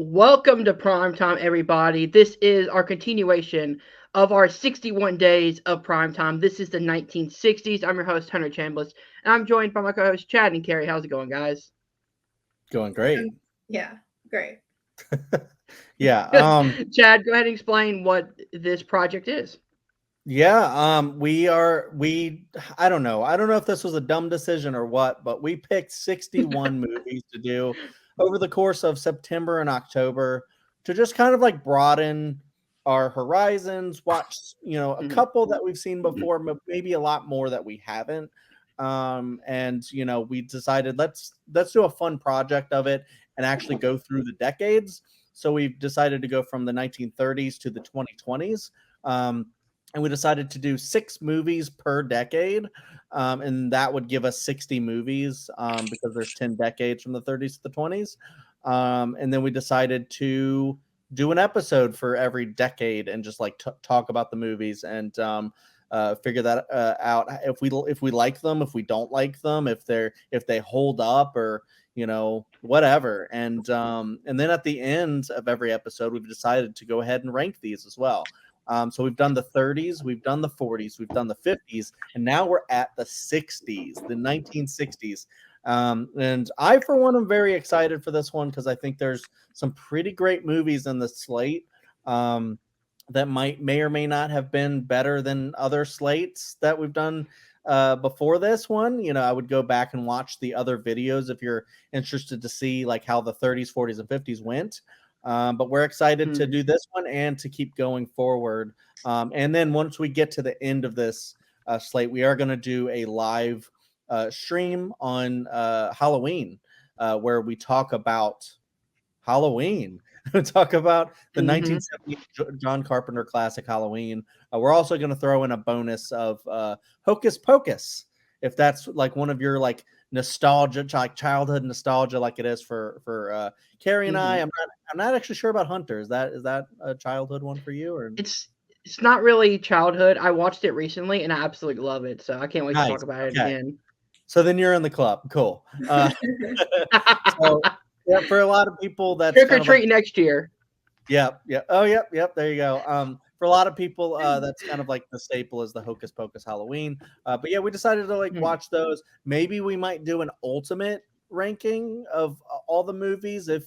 Welcome to Primetime, everybody. This is our continuation of our 61 days of primetime. This is the 1960s. I'm your host, Hunter Chambliss, and I'm joined by my co host, Chad and Carrie. How's it going, guys? Going great. Yeah, great. Yeah. Chad, go ahead and explain what this project is. We I don't know. I don't know if this was a dumb decision or what, but we picked 61 movies to do over the course of September and October to just kind of like broaden our horizons, watch, a Mhm. couple that we've seen before, but maybe a lot more that we haven't. And we decided let's do a fun project of it and actually go through the decades. So we've decided to go from the 1930s to the 2020s. And we decided to do 6 movies per decade, and that would give us 60 movies because there's 10 decades from the 30s to the 20s. And then we decided to do an episode for every decade and just like talk about the movies and figure that out if we like them, if we don't like them, if they hold up or whatever. And then at the end of every episode we've decided to go ahead and rank these as well. So we've done the 30s, we've done the 40s, we've done the 50s, and now we're at the 60s, the 1960s. And I, for one, am very excited for this one because I think there's some pretty great movies in the slate that may or may not have been better than other slates that we've done before this one. I would go back and watch the other videos if you're interested to see like how the 30s, 40s, and 50s went. But we're excited to do this one and to keep going forward. And then once we get to the end of this slate, we are going to do a live stream on Halloween where we talk about Halloween. We talk about the Mm-hmm. 1970 John Carpenter classic Halloween. We're also going to throw in a bonus of Hocus Pocus, if that's like one of your like nostalgia, like childhood nostalgia, like it is for Carrie and I. Mm-hmm. I'm not actually sure about Hunter. Is that a childhood one for you or It's not really childhood. I watched it recently and I absolutely love it. So I can't wait to talk nice? about it Okay, again. so then you're in the club. Cool. So yeah, for a lot of people, that's Trick or kind of like treat next year. yep, yep. Oh, yep, yep. There you go. For a lot of people, that's kind of like the staple is the Hocus Pocus Halloween. But yeah, we decided to like Mhm. watch those. Maybe we might do an ultimate ranking of all the movies. If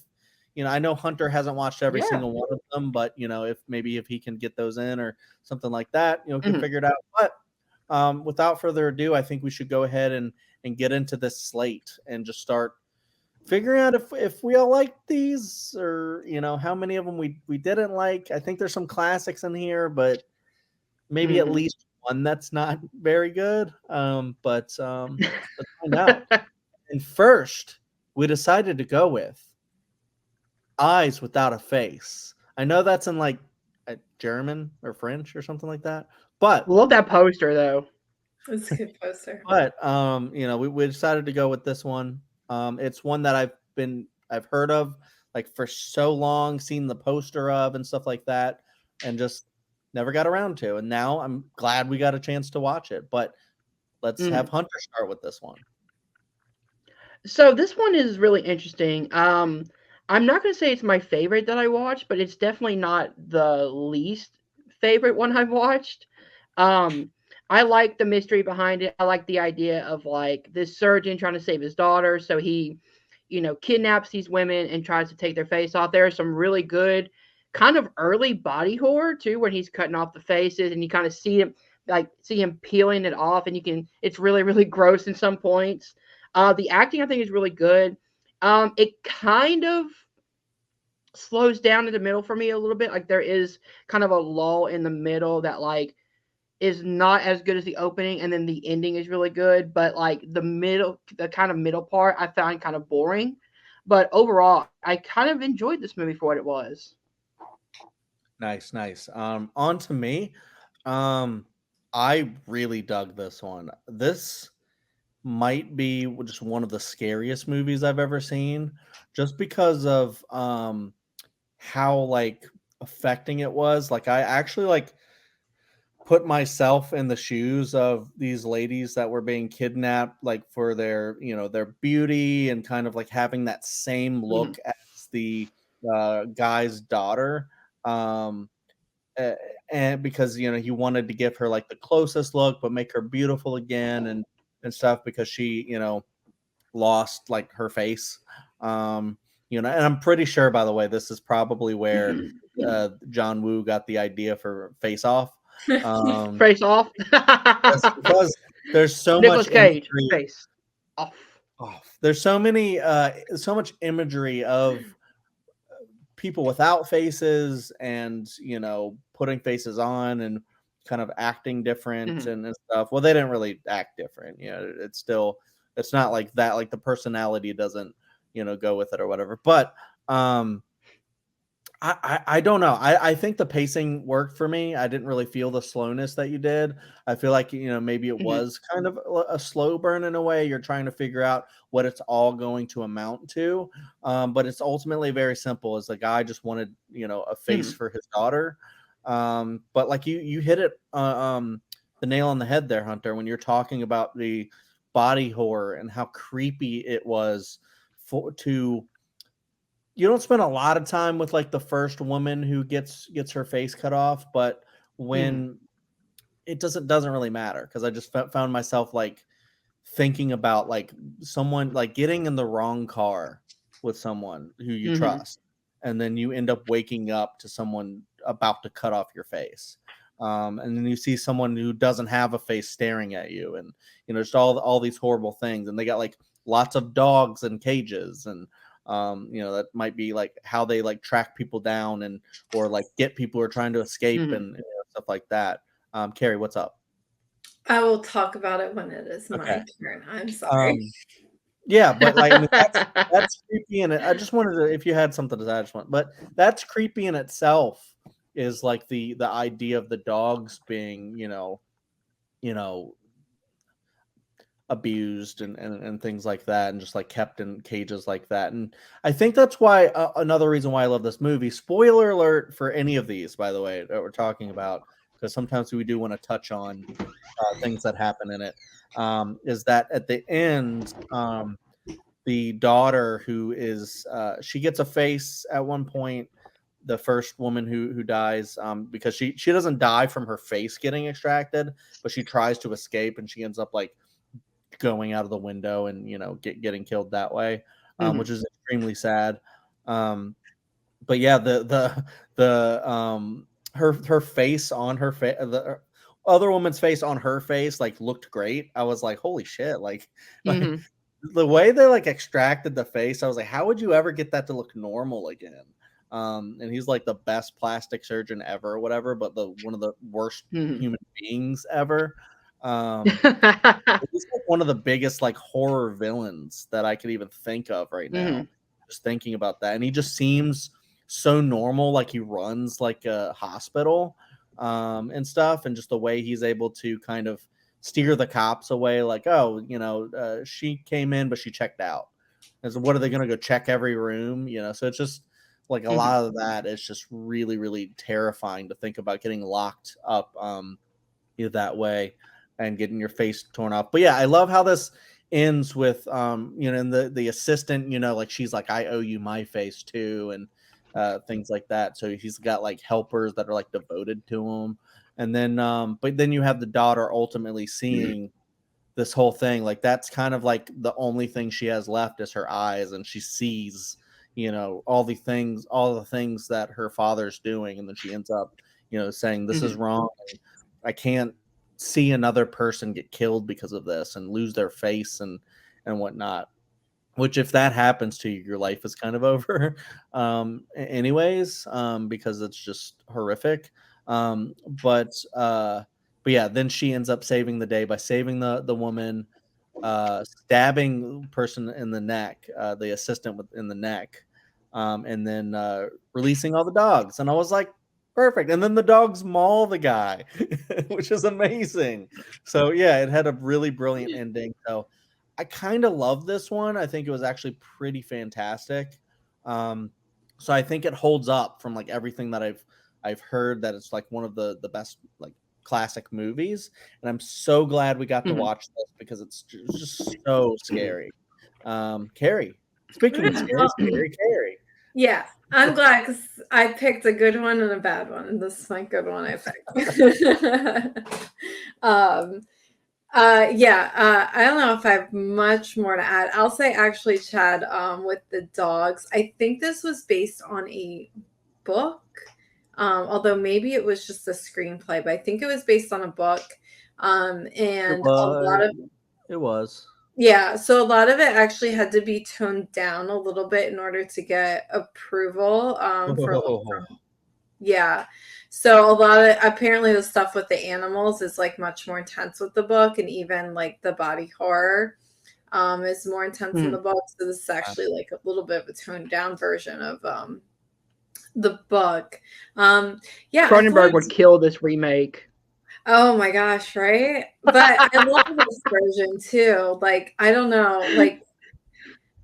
I know Hunter hasn't watched every Yeah. single one of them, but if he can get those in or something like that, we can Mhm. figure it out. But without further ado, I think we should go ahead and get into this slate and just start figuring out if we all like these or how many of them we didn't like. I think there's some classics in here, but maybe at Mhm. least one that's not very good. But let's find out. And first, we decided to go with Eyes Without a Face. I know that's in like German or French or something like that, but Love that poster though. It's a good poster. we decided to go with this one. It's one that I've heard of like for so long, seen the poster of and stuff like that, and just never got around to. And now I'm glad we got a chance to watch it. But let's have Mhm. Hunter start with this one. So this one is really interesting. I'm not gonna say it's my favorite that I watched, but it's definitely not the least favorite one I've watched. Um, I like the mystery behind it. I like the idea of like this surgeon trying to save his daughter, so he, kidnaps these women and tries to take their face off. There are some really good, kind of early body horror too, when he's cutting off the faces and you kind of see him peeling it off, and you can. It's really really gross in some points. The acting I think is really good. It kind of slows down in the middle for me a little bit. Like there is kind of a lull in the middle that like is not as good as the opening, and then the ending is really good. But like the kind of middle part, I found kind of boring. But overall, I kind of enjoyed this movie for what it was. Nice, nice. On to me. Um, I really dug this one. This might be just one of the scariest movies I've ever seen, just because of how like affecting it was. Like I actually like put myself in the shoes of these ladies that were being kidnapped like for their their beauty and kind of like having that same Mhm. look as the guy's daughter, um, a- and because he wanted to give her like the closest look, but make her beautiful again and stuff because she lost like her face. Um, and I'm pretty sure, by the way, this is probably where John Woo got the idea for Face Off. Um, Face off. because there's so much Nicholas Cage. imagery. Face off. Oh, there's so much imagery of people without faces and putting faces on and kind of acting different Mhm. and stuff. Well, they didn't really act different. It's not like that. Like the personality doesn't go with it or whatever. But um I don't know. I think the pacing worked for me. I didn't really feel the slowness that you did. I feel like maybe it Mhm. was kind of a slow burn in a way. You're trying to figure out what it's all going to amount to, but it's ultimately very simple. As the guy just wanted a face Mhm. for his daughter, but like you hit it the nail on the head there, Hunter, when you're talking about the body horror and how creepy it was for to you don't spend a lot of time with like the first woman who gets her face cut off, but Mhm. when it doesn't really matter because I just found myself like thinking about like someone like getting in the wrong car with someone who you Mhm. trust, and then you end up waking up to someone about to cut off your face. And then you see someone who doesn't have a face staring at you, and just all these horrible things. And they got like lots of dogs in cages, and that might be like how they like track people down and or like get people who are trying to escape Mhm. and stuff like that. Carrie, what's up? I will talk about it when it is Okay. my turn. I'm sorry. Um, Yeah, but like I mean that's creepy and I just wanted to if you had something to say, I just want but that's creepy in itself is like the idea of the dogs being, you know, abused and things like that and just like kept in cages like that. And I think that's why another reason why I love this movie. Spoiler alert for any of these, by the way, that we're talking about, because sometimes we do want to touch on things that happen in it. Is that at the end, the daughter who is she gets a face at one point, the first woman who dies, because she doesn't die from her face getting extracted, but she tries to escape and she ends up like going out of the window and getting killed that way, which Mhm. is extremely sad. Um but yeah, the her face on her face, the other woman's face on her face like looked great. I was like, holy shit, like like Mhm. the way they like extracted the face, I was like, how would you ever get that to look normal again? And he's like the best plastic surgeon ever, or whatever, but the one of the worst Mhm. human beings ever. Um, he's like one of the biggest like horror villains that I could even think of right now. Mhm. Just thinking about that, and he just seems so normal, like he runs like a hospital, and stuff, and just the way he's able to kind of steer the cops away, like, oh, she came in, but she checked out. And so what are they going to go check every room? So it's just like a Mhm. lot of that is just really, really terrifying to think about getting locked up. That way and getting your face torn off. But yeah, I love how this ends with and the assistant, like she's like, I owe you my face too, and things like that. So he's got like helpers that are like devoted to him. And then but then you have the daughter ultimately seeing this whole thing. Like that's kind of like the only thing she has left is her eyes, and she sees, all the things that her father's doing, and then she ends up, saying this is Mhm. wrong. I can't see another person get killed because of this and lose their face and whatnot. Which, if that happens to you, your life is kind of over, anyways, because it's just horrific. But yeah, then she ends up saving the day by saving the woman, stabbing person in the neck, the assistant in the neck, and then releasing all the dogs. And I was like, perfect. And then the dogs maul the guy, which is amazing. So yeah, it had a really brilliant ending. So I kind of love this one. I think it was actually pretty fantastic. Um, so I think it holds up from like everything that I've heard, that it's like one of the best like classic movies, and I'm so glad we got to Mhm. watch this because it's just so scary. Carrie, speaking of scary, Well, scary Carrie. Yeah, I'm glad because I picked a good one and a bad one, and this is my good one I picked. um, yeah, I don't know if I have much more to add. I'll say actually, Chad, with the dogs, I think this was based on a book, although maybe it was just a screenplay, but I think it was based on a book. It And a lot was. of It was. yeah, so a lot of it actually had to be toned down a little bit in order to get approval for like from yeah. So a lot of apparently the stuff with the animals is like much more intense with the book, and even like the body horror is more intense in the Mhm. book. So this is actually like a little bit of a toned down version of the book. Yeah, I thought Cronenberg would kill this remake. oh my gosh, right? But I love this version too. Like, I don't know, like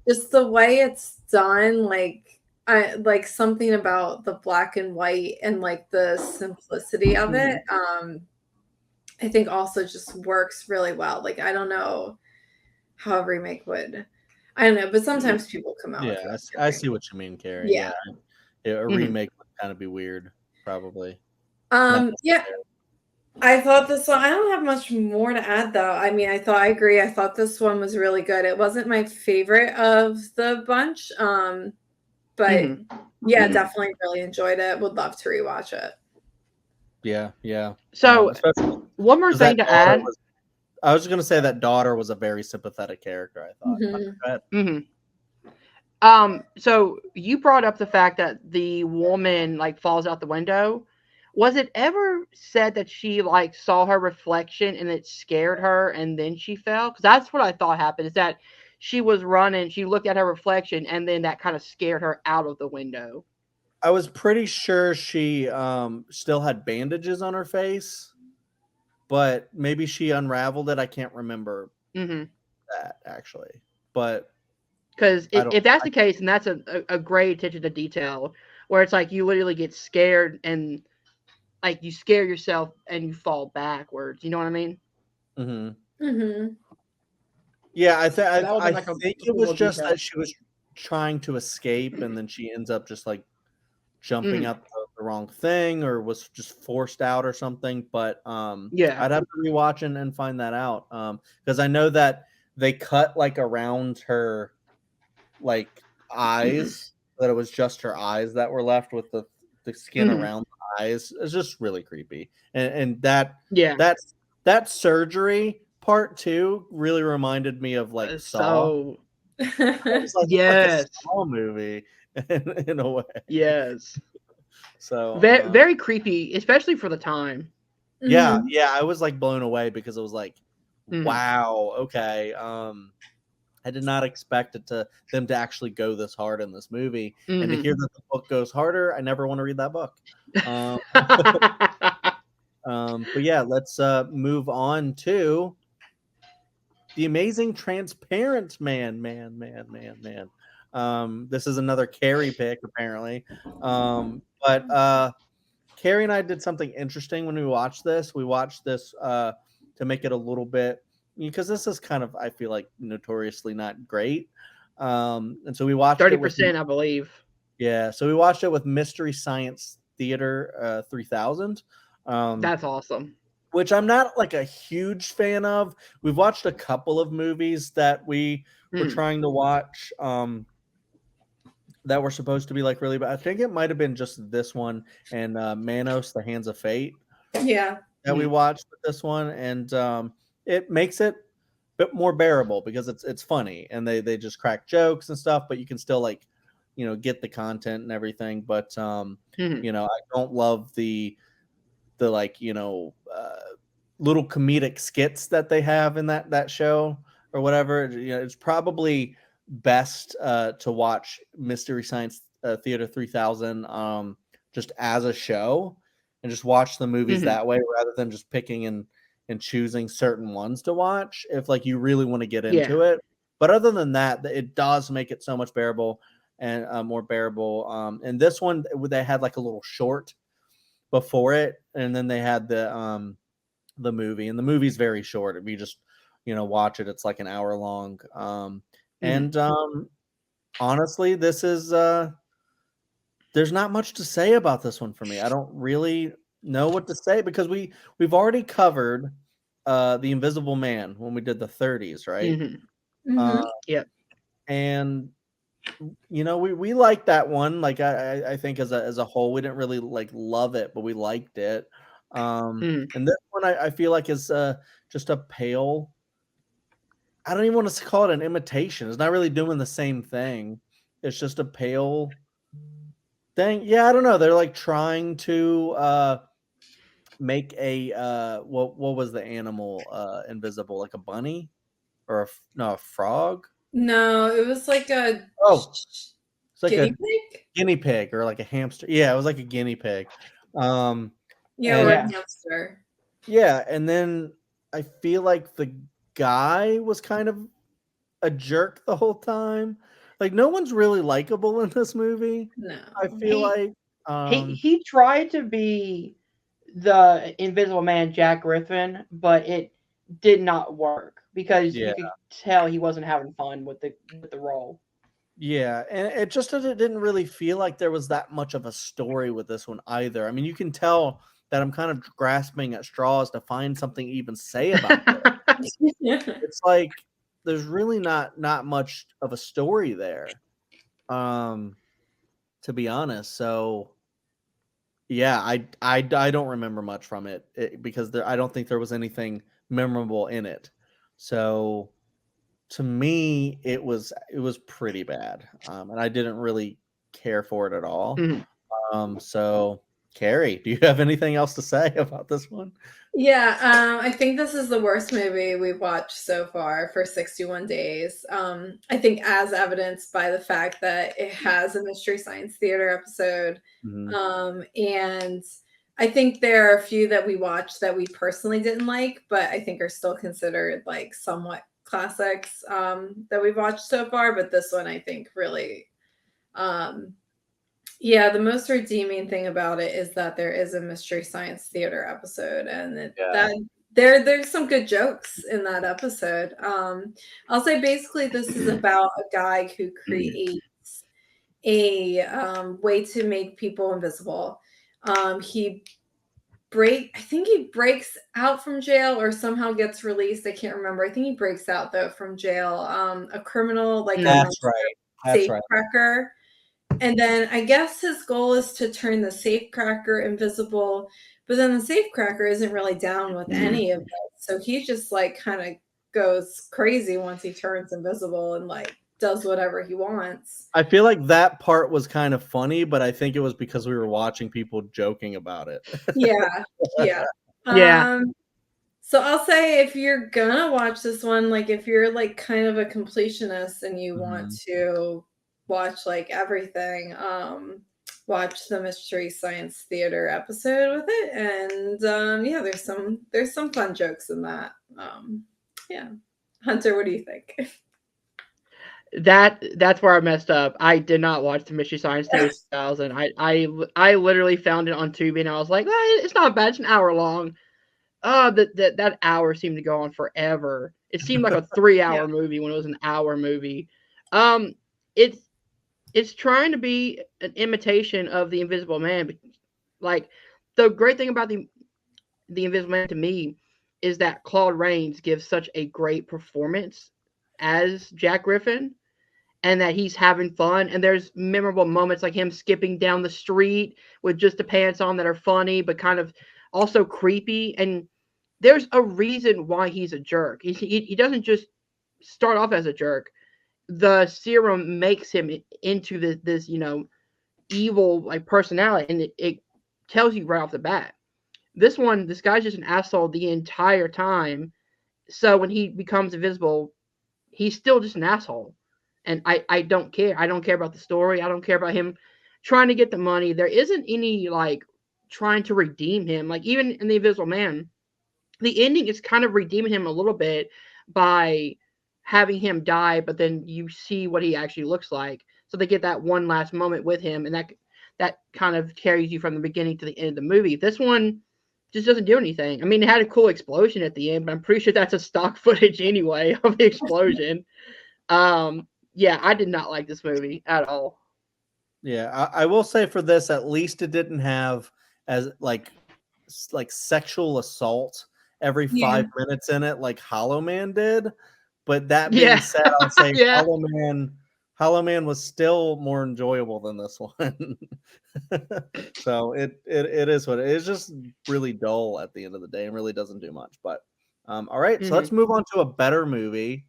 just the way it's done, like I like something about the black and white and like the simplicity of it. Mhm. I think also just works really well. Like I don't know how a remake would. I don't know, but sometimes people come out with Yeah, really I good see remakes. what you mean, Carrie. Yeah. Yeah, a Mhm. remake would kind of be weird, probably not Yeah, necessary. I thought this one I don't have much more to add though. I mean, I agree. I thought this one was really good. It wasn't my favorite of the bunch. But Mhm. yeah, definitely really enjoyed it. Would love to rewatch it. Yeah, yeah. So, Especially one more because thing that to daughter add. was. I was gonna say that daughter was a very sympathetic character. I thought. Mhm. Go ahead. Mhm. So you brought up the fact that the woman like falls out the window. Was it ever said that she like saw her reflection and it scared her and then she fell? Because that's what I thought happened. Is that she was running, she looked at her reflection, and then that kind of scared her out of the window. I was pretty sure she still had bandages on her face, but maybe she unraveled it. I can't remember Mm-hmm. that actually, but Because I don't. if that's the case, and that's a great attention to detail, where it's like you literally get scared and like you scare yourself and you fall backwards. You know what I mean? Mhm. Mhm. Yeah, That would have I been like think a it cool was little just detail. that she was trying to escape, and then she ends up just like jumping Mm, up the wrong thing, or was just forced out or something. But yeah. I'd have to rewatch and find that out. Because I know that they cut like around her like eyes, that it was just her eyes that were left with the skin Hmm. around the eyes. It's just really creepy, and that Yeah. that that surgery part too really reminded me of like Saw. So It's like a yes, Saw movie in a way. yes. So Very very creepy, especially for the time. yeah, Mhm. yeah, I was like blown away because it was like, Hmm. wow, okay. I did not expect them to actually go this hard in this movie, and to Hmm. hear that the book goes harder, I never want to read that book. Um, but yeah, let's move on to the amazing transparent man. This is another Carrie pick apparently, but Carrie and I did something interesting when we watched this. We watched this to make it a little bit, because this is kind of, I feel like, notoriously not great. And so we watched it with 30%, I believe. yeah, so we watched it with Mystery Science Theater 3000. Um, That's awesome. which I'm not like a huge fan of. We've watched a couple of movies that we were Mm. trying to watch that were supposed to be like really bad. I think it might have been just this one and Manos: The Hands of Fate Yeah. that we Mm. watched with this one, and it makes it a bit more bearable because it's funny and they just crack jokes and stuff, but you can still like get the content and everything. But Hmm. I don't love the like little comedic skits that they have in that show or whatever. It's probably best to watch Mystery Science Theater 3000 just as a show and just watch the movies Hmm. that way rather than just picking and choosing certain ones to watch if like you really want to get Yeah. into it. But other than that, it does make it so much bearable and more bearable. And this one, they had like a little short before it, and then they had the movie, and the movie's very short. If you just watch it, it's like an hour long. Hmm. And honestly, this is there's not much to say about this one for me. I don't really know what to say because we've already covered the Invisible Man when we did the 30s, right? Uh, Mhm. Yep. and we liked that one. Like I think as a whole, we didn't really like love it, but we liked it. Mhm. And this one I feel like is just a pale. I don't even want to call it an imitation. It's not really doing the same thing. It's just a pale thing. Yeah, I don't know. They're like trying to make a what was the animal invisible? Like a bunny or no, a frog? No, it was like a Oh, it's like guinea a pig. guinea pig or like a hamster. Yeah, it was like a guinea pig. Um Yeah, or and a Yeah. hamster. yeah, and then I feel like the guy was kind of a jerk the whole time. Like no one's really likable in this movie. I No. feel He like he tried to be the Invisible Man, Jack Griffin, but it did not work because yeah. you could tell he wasn't having fun with the role. Yeah, and it didn't really feel like there was that much of a story with this one either. I mean, you can tell that I'm kind of grasping at straws to find something to even say about this. It's like there's really not much of a story there. Um to be honest. So yeah, I don't remember much from it because I don't think there was anything memorable in it. So to me, it was pretty bad, and I didn't really care for it at all. Mhm. So Carrie, do you have anything else to say about this one? Yeah, I think this is the worst movie we've watched so far for 61 days. I think as evidenced by the fact that it has a Mystery Science Theater episode. Mhm. And I think there are a few that we watched that we personally didn't like, but I think are still considered like somewhat classics that we've watched so far. But this one, I think, really um, yeah, the most redeeming thing about it is that there is a Mystery Science Theater episode, and Yeah. that there's some good jokes in that episode. I'll say basically this is about a guy who creates a way to make people invisible. He I think he breaks out from jail or somehow gets released. I can't remember. I think he breaks out though from jail. A criminal, like a Mm. That's right. That's safe right. cracker, and then I guess his goal is to turn the safecracker invisible, but then the safecracker isn't really down with any of it. So he just like kind of goes crazy once he turns invisible and like does whatever he wants. I feel like that part was kind of funny, but I think it was because we were watching people joking about it. Yeah, yeah. Yeah. Um, so I'll say if you're gonna watch this one, like if you're like kind of a completionist and you want Mhm. to watch like everything, watch the Mystery Science Theater episode with it. And yeah, there's some fun jokes in that. Yeah. Hunter, what do you think? That's where I messed up. I did not watch the Mystery Science Theater 2000. I literally found it on Tubi and I was like, it's not bad. It's an hour long. That hour seemed to go on forever. It seemed like a three Yeah. hour movie when it was an hour movie. Um, it's it's trying to be an imitation of the Invisible Man. But like the great thing about the Invisible Man to me is that Claude Rains gives such a great performance as Jack Griffin, and that he's having fun. And there's memorable moments like him skipping down the street with just the pants on that are funny, but kind of also creepy. And there's a reason why he's a jerk. He doesn't just start off as a jerk. The serum makes him into this evil like personality, and it tells you right off the bat. This guy's just an asshole the entire time. So when he becomes invisible, he's still just an asshole. And I don't care. I don't care about the story. I don't care about him trying to get the money. There isn't any like trying to redeem him. Like even in the Invisible Man, the ending is kind of redeeming him a little bit by having him die, but then you see what he actually looks like. So they get that one last moment with him, and that kind of carries you from the beginning to the end of the movie. This one just doesn't do anything. I mean, it had a cool explosion at the end, but I'm pretty sure that's a stock footage anyway of the explosion. Yeah, I did not like this movie at all. Yeah, I will say for this, at least it didn't have as like sexual assault every Yeah. 5 minutes in it like Hollow Man did. But that being Yeah, said, I'll say yeah. Hollow Man was still more enjoyable than this one. So it is what it is. Just really dull at the end of the day and really doesn't do much. But all right, so let's Hmm. move on to a better movie.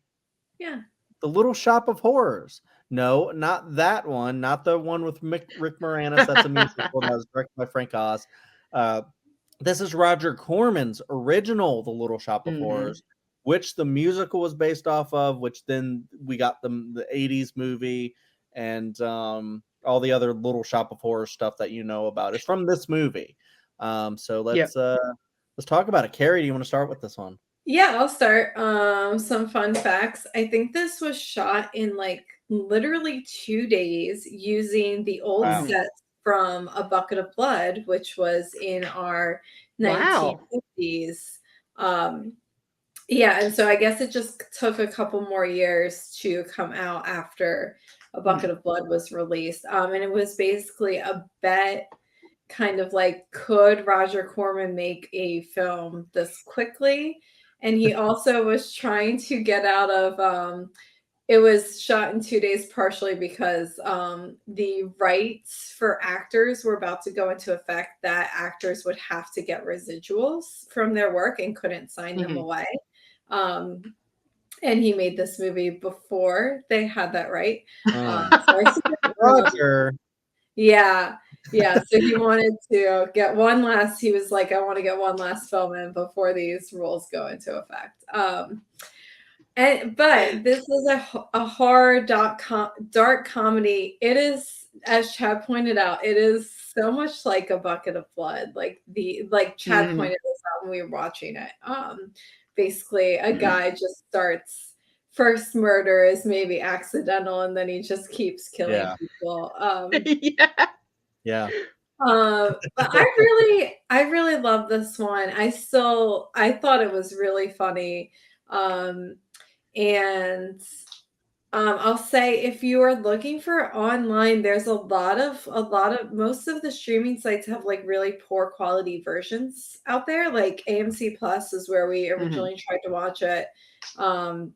Yeah. The Little Shop of Horrors. No, not that one. Not the one with Rick Moranis. That's a musical that was directed by Frank Oz. Uh, this is Roger Corman's original The Little Shop of Hmm. Horrors, which the musical was based off of, which then we got the 80s movie and all the other Little Shop of Horrors stuff that you know about is from this movie. So Yep. let's talk about it. Carrie, do you want to start with this one? Yeah, I'll start. Some fun facts. I think this was shot in like literally 2 days using the old Wow. Hmm. sets from A Bucket of Blood, which was in our Wow. 1950s. Um, yeah, and so I guess it just took a couple more years to come out after A Bucket Hmm. of Blood was released. And it was basically a bet kind of like, could Roger Corman make a film this quickly? And he also was trying to get out of it was shot in 2 days partially because the rights for actors were about to go into effect that actors would have to get residuals from their work and couldn't sign them Hmm. away. Um, and he made this movie before they had that right. So I see Roger. yeah. Yeah. So he wanted to get one last, he was like, I want to get one last film in before these rules go into effect. But this is a horror dark comedy. It is, as Chad pointed out, it is so much like A Bucket of Blood. Like Chad Hmm. pointed this out when we were watching it. Basically, a guy just starts. First murder is maybe accidental, and then he just keeps killing Yeah. people. Yeah. Yeah. But I really love this one. I thought it was really funny. Um, and I'll say if you are looking for online, there's a lot of most of the streaming sites have like really poor quality versions out there. Like AMC Plus is where we Hmm. originally tried to watch it. Um,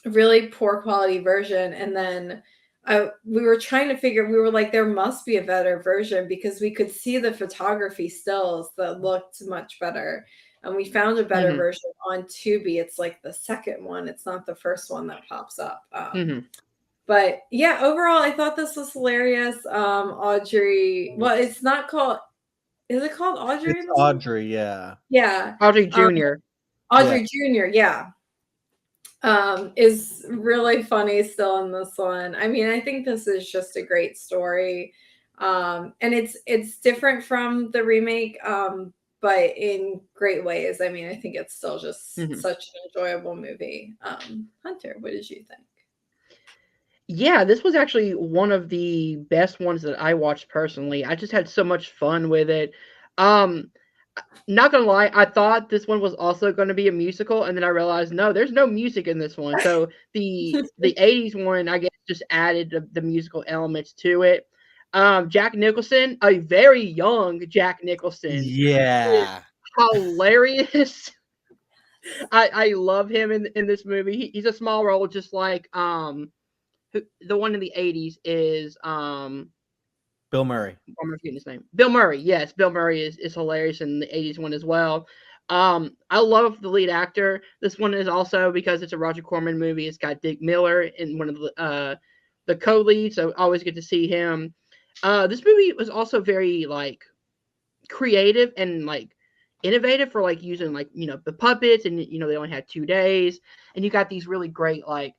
really poor quality version, and then we were trying to figure, we were like, there must be a better version because we could see the photography stills that looked much better, and we found a better Hmm. version on Tubi. It's like the second one, it's not the first one that pops up. Hmm. But yeah, overall I thought this was hilarious. Audrey, well, it's not called, is it called Audrey It's in this one? Audrey, yeah. Yeah. Audrey um, Jr. Yeah. Audrey Jr., yeah, is really funny still in this one. I mean, I think this is just a great story. And it's different from the remake, but in great ways. I mean, I think it's still just Hmm. such an enjoyable movie. Hunter, what did you think? Yeah, this was actually one of the best ones that I watched personally. I just had so much fun with it. Um, Not gonna lie, I thought this one was also going to be a musical, and then I realized no, there's no music in this one. So the '80s one, I guess, just added the musical elements to it. Jack Nicholson, a very young Jack Nicholson, is Yeah. hilarious. I love him in this movie. He's a small role, just like the one in the '80s is Bill Murray. I'm forgetting his name. Bill Murray. Yes, Bill Murray is hilarious in the '80s one as well. I love the lead actor. This one is also because it's a Roger Corman movie. It's got Dick Miller in one of the co-leads, so I always get to see him. This movie was also very like creative and like innovative for like using like the puppets, and they only had 2 days, and you got these really great like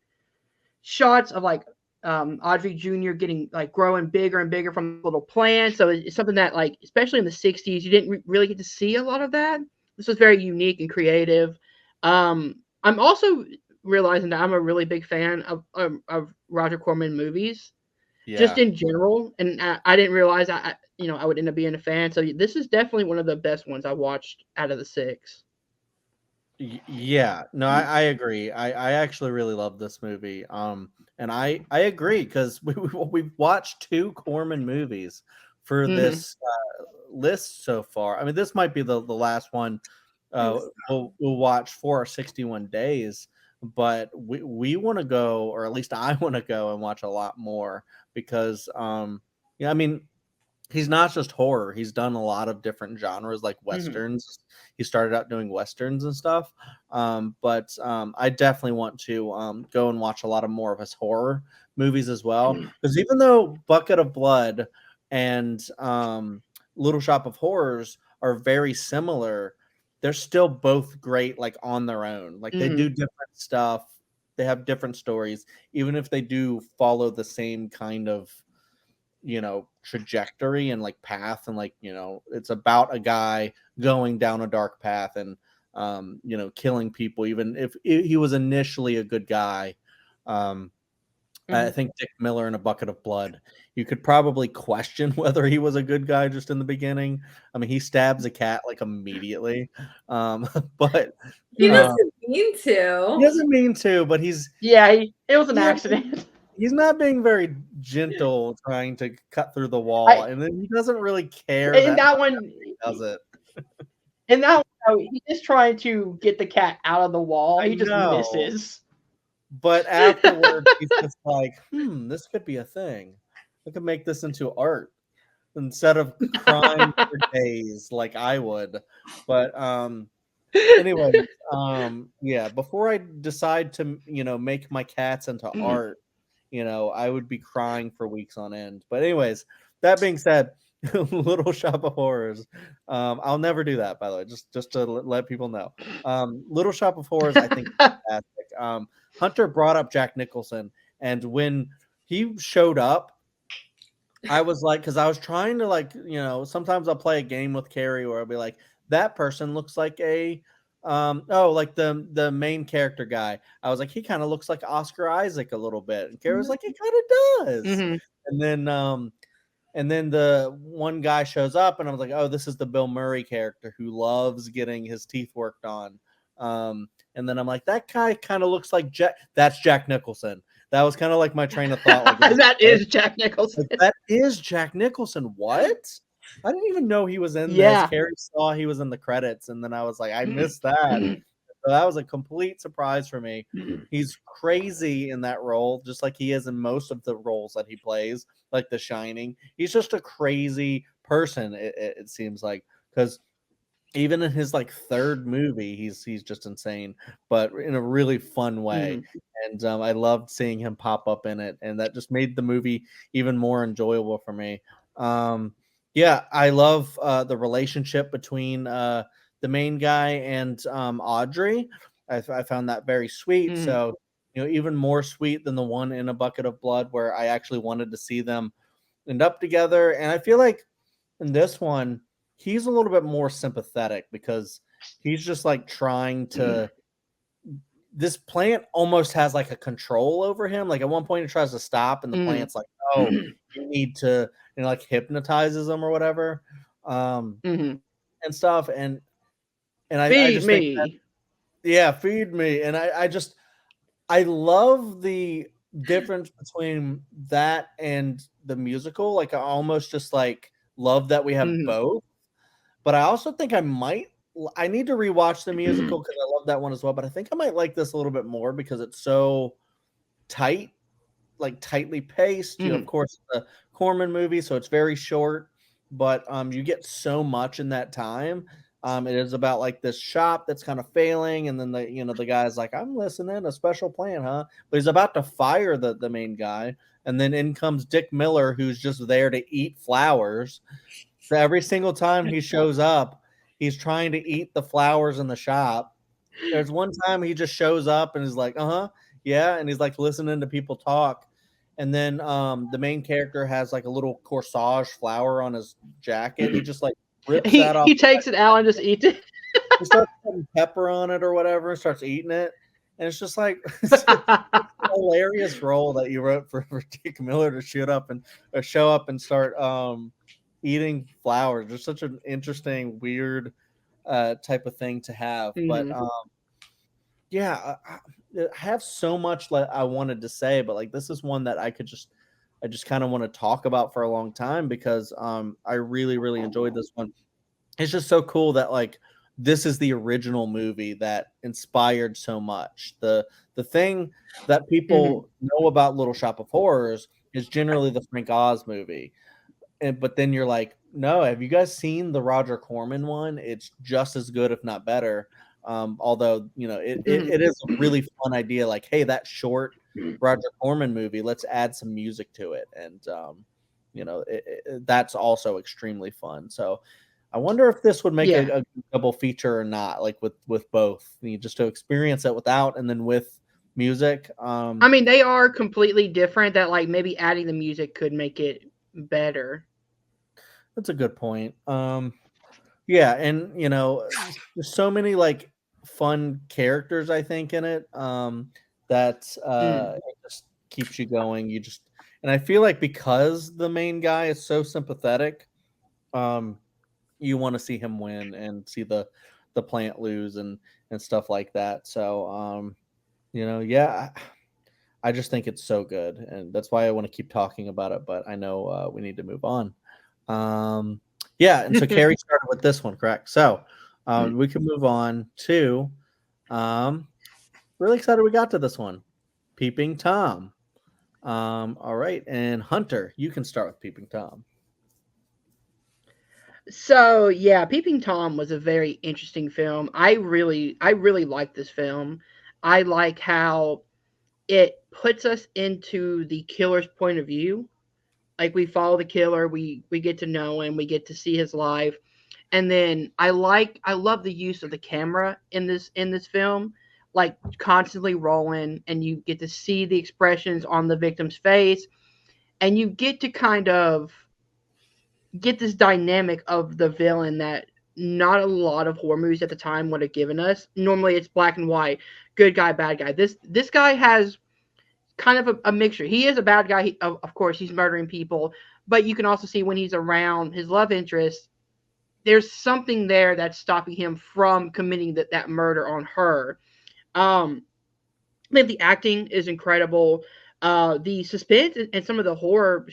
shots of like Audrey Jr. getting like growing bigger and bigger from little plants. So it's something that like especially in the '60s you didn't really get to see a lot of that. This was very unique and creative. I'm also realizing that I'm a really big fan of Roger Corman movies, just Yeah. in general, and I didn't realize I would end up being a fan. So this is definitely one of the best ones I watched out of the six. Yeah, no, I agree. I actually really love this movie. And I agree because we've watched two Corman movies for Hmm. this list so far. I mean, this might be the last one think we'll watch for our 61 days, but we want to go, or at least I want to go and watch a lot more because yeah, I mean, he's not just horror. He's done a lot of different genres like Hmm. westerns. He started out doing westerns and stuff. But I definitely want to go and watch a lot of more of his horror movies as well. Because even though Bucket of Blood and Little Shop of Horrors are very similar, they're still both great, like on their own. Like they do Hmm. different stuff. They have different stories, even if they do follow the same kind of trajectory and like path, and like it's about a guy going down a dark path and killing people even if he was initially a good guy. um I Hmm. think Dick Miller in A Bucket of Blood, you could probably question whether he was a good guy just in the beginning. I mean, he stabs a cat like immediately. But he Hmm. um doesn't mean he to. doesn't mean to, but he's Yeah, it was an yeah, accident. he's not being very gentle trying to cut through the wall, I and then he doesn't really care in that that much one, after he does it. in that one, he's just trying to get the cat out of the wall. I He just know, misses. but afterwards he's just like, this could be a thing. I could make this into art instead of crying for days like I would. But anyways, yeah, before I decide to, make my cats into art, I would be crying for weeks on end. But anyways, that being said, Little Shop of Horrors. I'll never do that, by the way, just to let people know. Little Shop of Horrors, I think, is fantastic. Hunter brought up Jack Nicholson, and when he showed up, I was like, because I was trying to like, sometimes I'll play a game with Carrie where I'll be like, that person looks like a, oh, like the main character guy. I was like, he kind of looks like Oscar Isaac a little bit, and Carrie was like, it kind of does. Hmm. And then, the one guy shows up, and I was like, oh, this is the Bill Murray character who loves getting his teeth worked on. And then I'm like, that guy kind of looks like Jack. That's Jack Nicholson. That was kind of like my train of thought. Like, That is Jack Nicholson. like, that is Jack Nicholson. What? I didn't even know he was in this. Yeah. Carrie saw he was in the credits, and then I was like, I missed that. So that was a complete surprise for me. He's crazy in that role, just like he is in most of the roles that he plays, like The Shining. He's just a crazy person. It seems like, because even in his like third movie, he's just insane, but in a really fun way. Mhm. And I loved seeing him pop up in it, and that just made the movie even more enjoyable for me. Um, yeah, I love the relationship between the main guy and Audrey. I found that very sweet. Mhm. So even more sweet than the one in A Bucket of Blood, where I actually wanted to see them end up together. And I feel like in this one, he's a little bit more sympathetic because he's just like trying to. This plant almost has like a control over him. Like at one point, he tries to stop, and the Mhm. plant's like, "Oh, you need to," like hypnotizes him or whatever, um, Mhm. and stuff. And I Feed just think that, me. yeah, feed me. And I just I love the difference between that and the musical. Like I almost just like love that we have Mhm. both. But I also think I need to rewatch the musical because I love that one as well, but I think I might like this a little bit more because it's so tight, like tightly paced. Of Mhm. course, it's a Corman movie, so it's very short, but you get so much in that time. It is about like this shop that's kind of failing, and then the guy's like, "I'm listening, a special plan, huh?" But he's about to fire the main guy, and then in comes Dick Miller, who's just there to eat flowers. So every single time he shows up, he's trying to eat the flowers in the shop. There's one time he just shows up and is like, "Uh-huh, yeah," and he's like listening to people talk. And then the main character has like a little corsage flower on his jacket. He just like rips He that off. he takes it out and just eats it. He starts putting pepper on it or whatever, and starts eating it. And it's just like it's a hilarious role that you wrote for Dick Miller to show up and start eating flowers. It's such an interesting, weird type of thing to have. But Mhm. Yeah, I have so much I wanted to say, but like this is one that I just kind of want to talk about for a long time because I really really enjoyed this one. It's just so cool that like this is the original movie that inspired so much. The thing that Mhm. people know about Little Shop of Horrors is generally the Frank Oz movie. And but then you're like, no, have you guys seen the Roger Corman one? It's just as good, if not better. Although it Mhm. is a really fun idea. Like, hey, that short Roger Corman movie, let's add some music to it, and that's also extremely fun. So, I wonder if this would make Yeah. a double feature or not, like with both, just to experience it without and then with music. I mean, they are completely different. That like maybe adding the music could make it better. That's a good point. Yeah, and there's so many like fun characters I think in it that Mm. it just keeps you going. And I feel like because the main guy is so sympathetic, um you want to see him win and see the plant lose and stuff like that. So yeah, I just think it's so good, and that's why I want to keep talking about it. But I know we need to move on. Um, yeah, and so Carrie started with this one, correct? So we can move on to um, really excited we got to this one, Peeping Tom. All right, and Hunter, you can start with Peeping Tom. So yeah, Peeping Tom was a very interesting film. I really like this film. I like how it puts us into the killer's point of view. Like we follow the killer, we get to know him, we get to see his life, and then I love the use of the camera in this film, like constantly rolling, and you get to see the expressions on the victim's face, and you get to kind of get this dynamic of the villain that not a lot of horror movies at the time would have given us. Normally, it's black and white, good guy, bad guy. This guy has kind of a mixture. He is a bad guy. Of course, he's murdering people, but you can also see when he's around his love interest, there's something there that's stopping him from committing that murder on her. Um, I think the acting is incredible. The suspense and some of the horror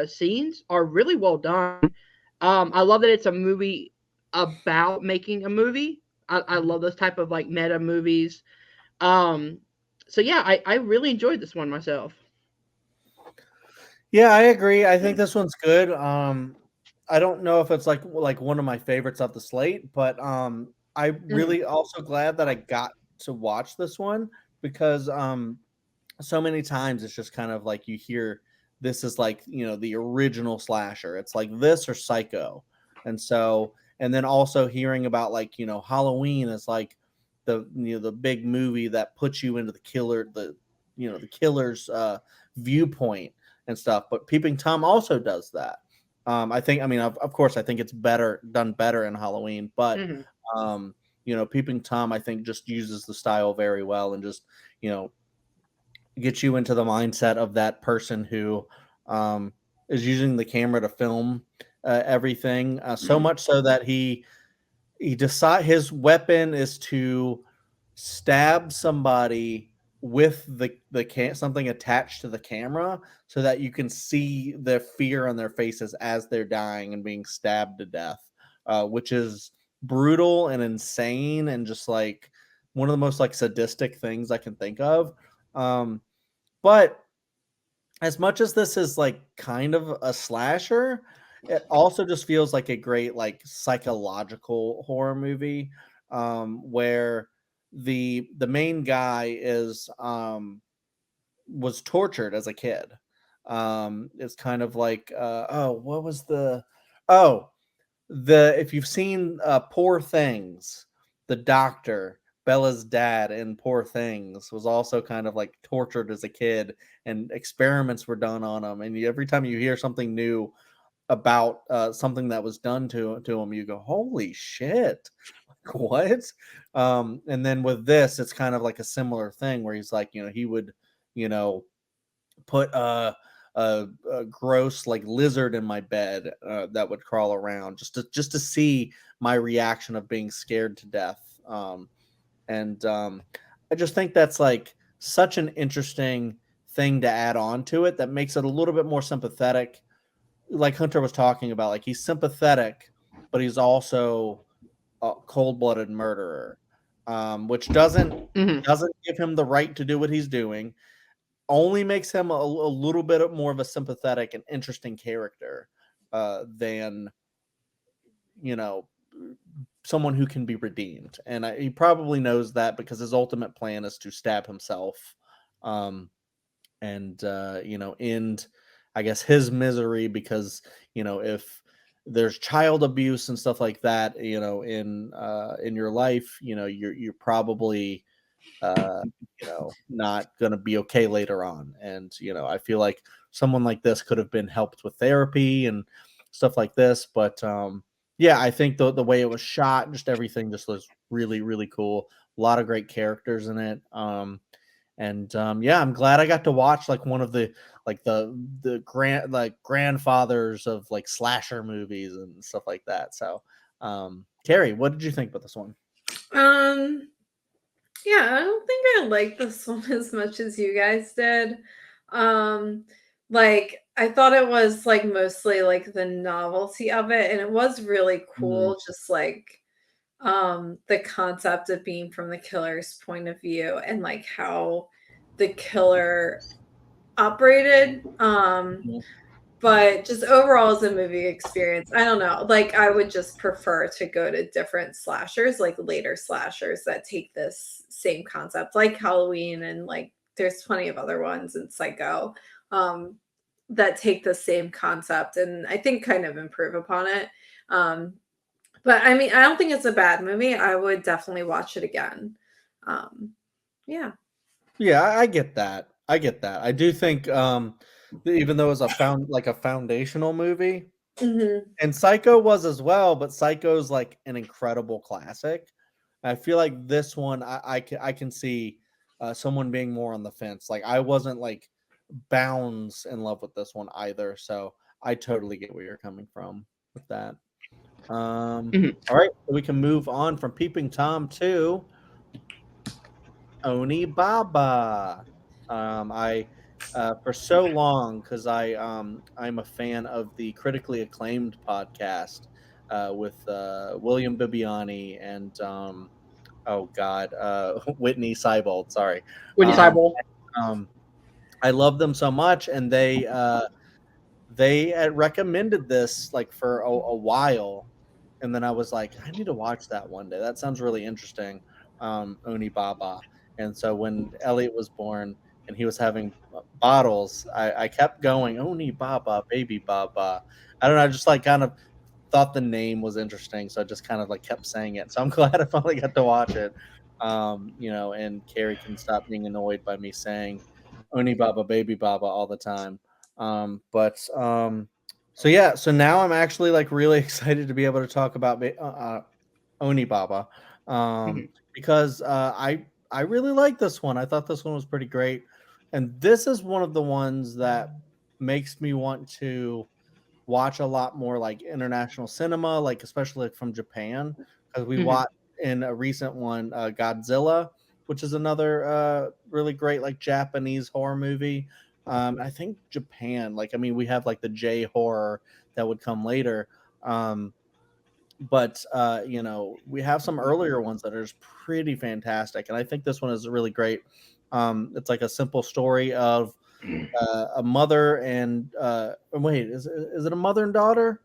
scenes are really well done. I love that it's a movie about making a movie. I love those type of like meta movies. Um, so yeah, I really enjoyed this one myself. Yeah, I agree. I think this one's good. I don't know if it's like one of my favorites of the slate, but I Mhm. really also glad that I got to watch this one because so many times it's just kind of like you hear this is like the original slasher. It's like this or Psycho, and so and then also hearing about like Halloween is like the big movie that puts you into the killer's viewpoint and stuff. But Peeping Tom also does that. I think I mean of course I think it's done better in Halloween, but Mhm. um, Peeping Tom I think just uses the style very well and just you know get you into the mindset of that person who um, is using the camera to film everything so much so that he decide his weapon is to stab somebody with something attached to the camera so that you can see the fear on their faces as they're dying and being stabbed to death, which is brutal and insane and just like one of the most like sadistic things I can think of. Um, but as much as this is like kind of a slasher, it also just feels like a great like psychological horror movie where the main guy is was tortured as a kid. It's kind of like oh, what was the oh the if you've seen Poor Things, the doctor, Bella's dad in Poor Things was also kind of like tortured as a kid, and experiments were done on him. And every time you hear something new about something that was done to him, you go, "Holy shit, like, what?" And then with this, it's kind of like a similar thing where he's like, he would, you know, put a gross like lizard in my bed that would crawl around just to see my reaction of being scared to death. And I just think that's like such an interesting thing to add on to it that makes it a little bit more sympathetic. Like Hunter was talking about, like he's sympathetic, but he's also a cold-blooded murderer, which Hmm. doesn't give him the right to do what he's doing. Only makes him a little bit more of a sympathetic and interesting character than you know someone who can be redeemed. And he probably knows that because his ultimate plan is to stab himself, um, and end, I guess, his misery because if there's child abuse and stuff like that, in your life, you're probably uh, not going to be okay later on. And, I feel like someone like this could have been helped with therapy and stuff like this. But yeah, I think the way it was shot, just everything just was really, really cool. A lot of great characters in it. Yeah, I'm glad I got to watch like one of the grandfathers of like slasher movies and stuff like that. So, Carrie, what did you think about this one? Um, yeah, I don't think I like this one as much as you guys did. Um, like I thought it was like mostly like the novelty of it, and it was really Mm, cool, just like the concept of being from the killer's point of view and like how the killer operated. yeah. But just overall as a movie experience, I don't know. Like I would just prefer to go to different slashers, like later slashers that take this same concept, like Halloween and like there's plenty of other ones in Psycho um, that take the same concept and I think kind of improve upon it. Um, but I mean, I don't think it's a bad movie. I would definitely watch it again. Um, yeah. Yeah, I get that. I get that. I do think even though it's a foundational movie, Hmm. and Psycho was as well, but Psycho's like an incredible classic. I feel like this one I can see someone being more on the fence. Like I wasn't like bounds in love with this one either, so I totally get where you're coming from with that. Hmm. All right, we can move on from Peeping Tom to Onibaba. I For so long because I'm a fan of the critically acclaimed podcast with William Bibiani and oh god, Whitney Seibold. Sorry, Whitney um, Seibold. um, I love them so much, and they had recommended this like for a while, and then I was like, I need to watch that one day. That sounds really interesting. Onibaba. And so when Elliot was born and he was having bottles, I kept going, Onibaba, baby Baba. I don't know, I just like kind of thought the name was interesting, so I just kind of like kept saying it. So I'm glad I finally got to watch it. And Carrie can stop being annoyed by me saying Onibaba, baby Baba all the time. But So yeah, so now I'm actually like really excited to be able to talk about Onibaba, Hmm. because I really like this one. I thought this one was pretty great, and this is one of the ones that makes me want to watch a lot more like international cinema, like especially like from Japan, because we Hmm. watched in a recent one Godzilla, which is another really great like Japanese horror movie. I think Japan, like I mean, we have like the J horror that would come later. But we have some earlier ones that are just pretty fantastic, and I think this one is really great. It's like a simple story of a mother and wait, is it a mother and daughter?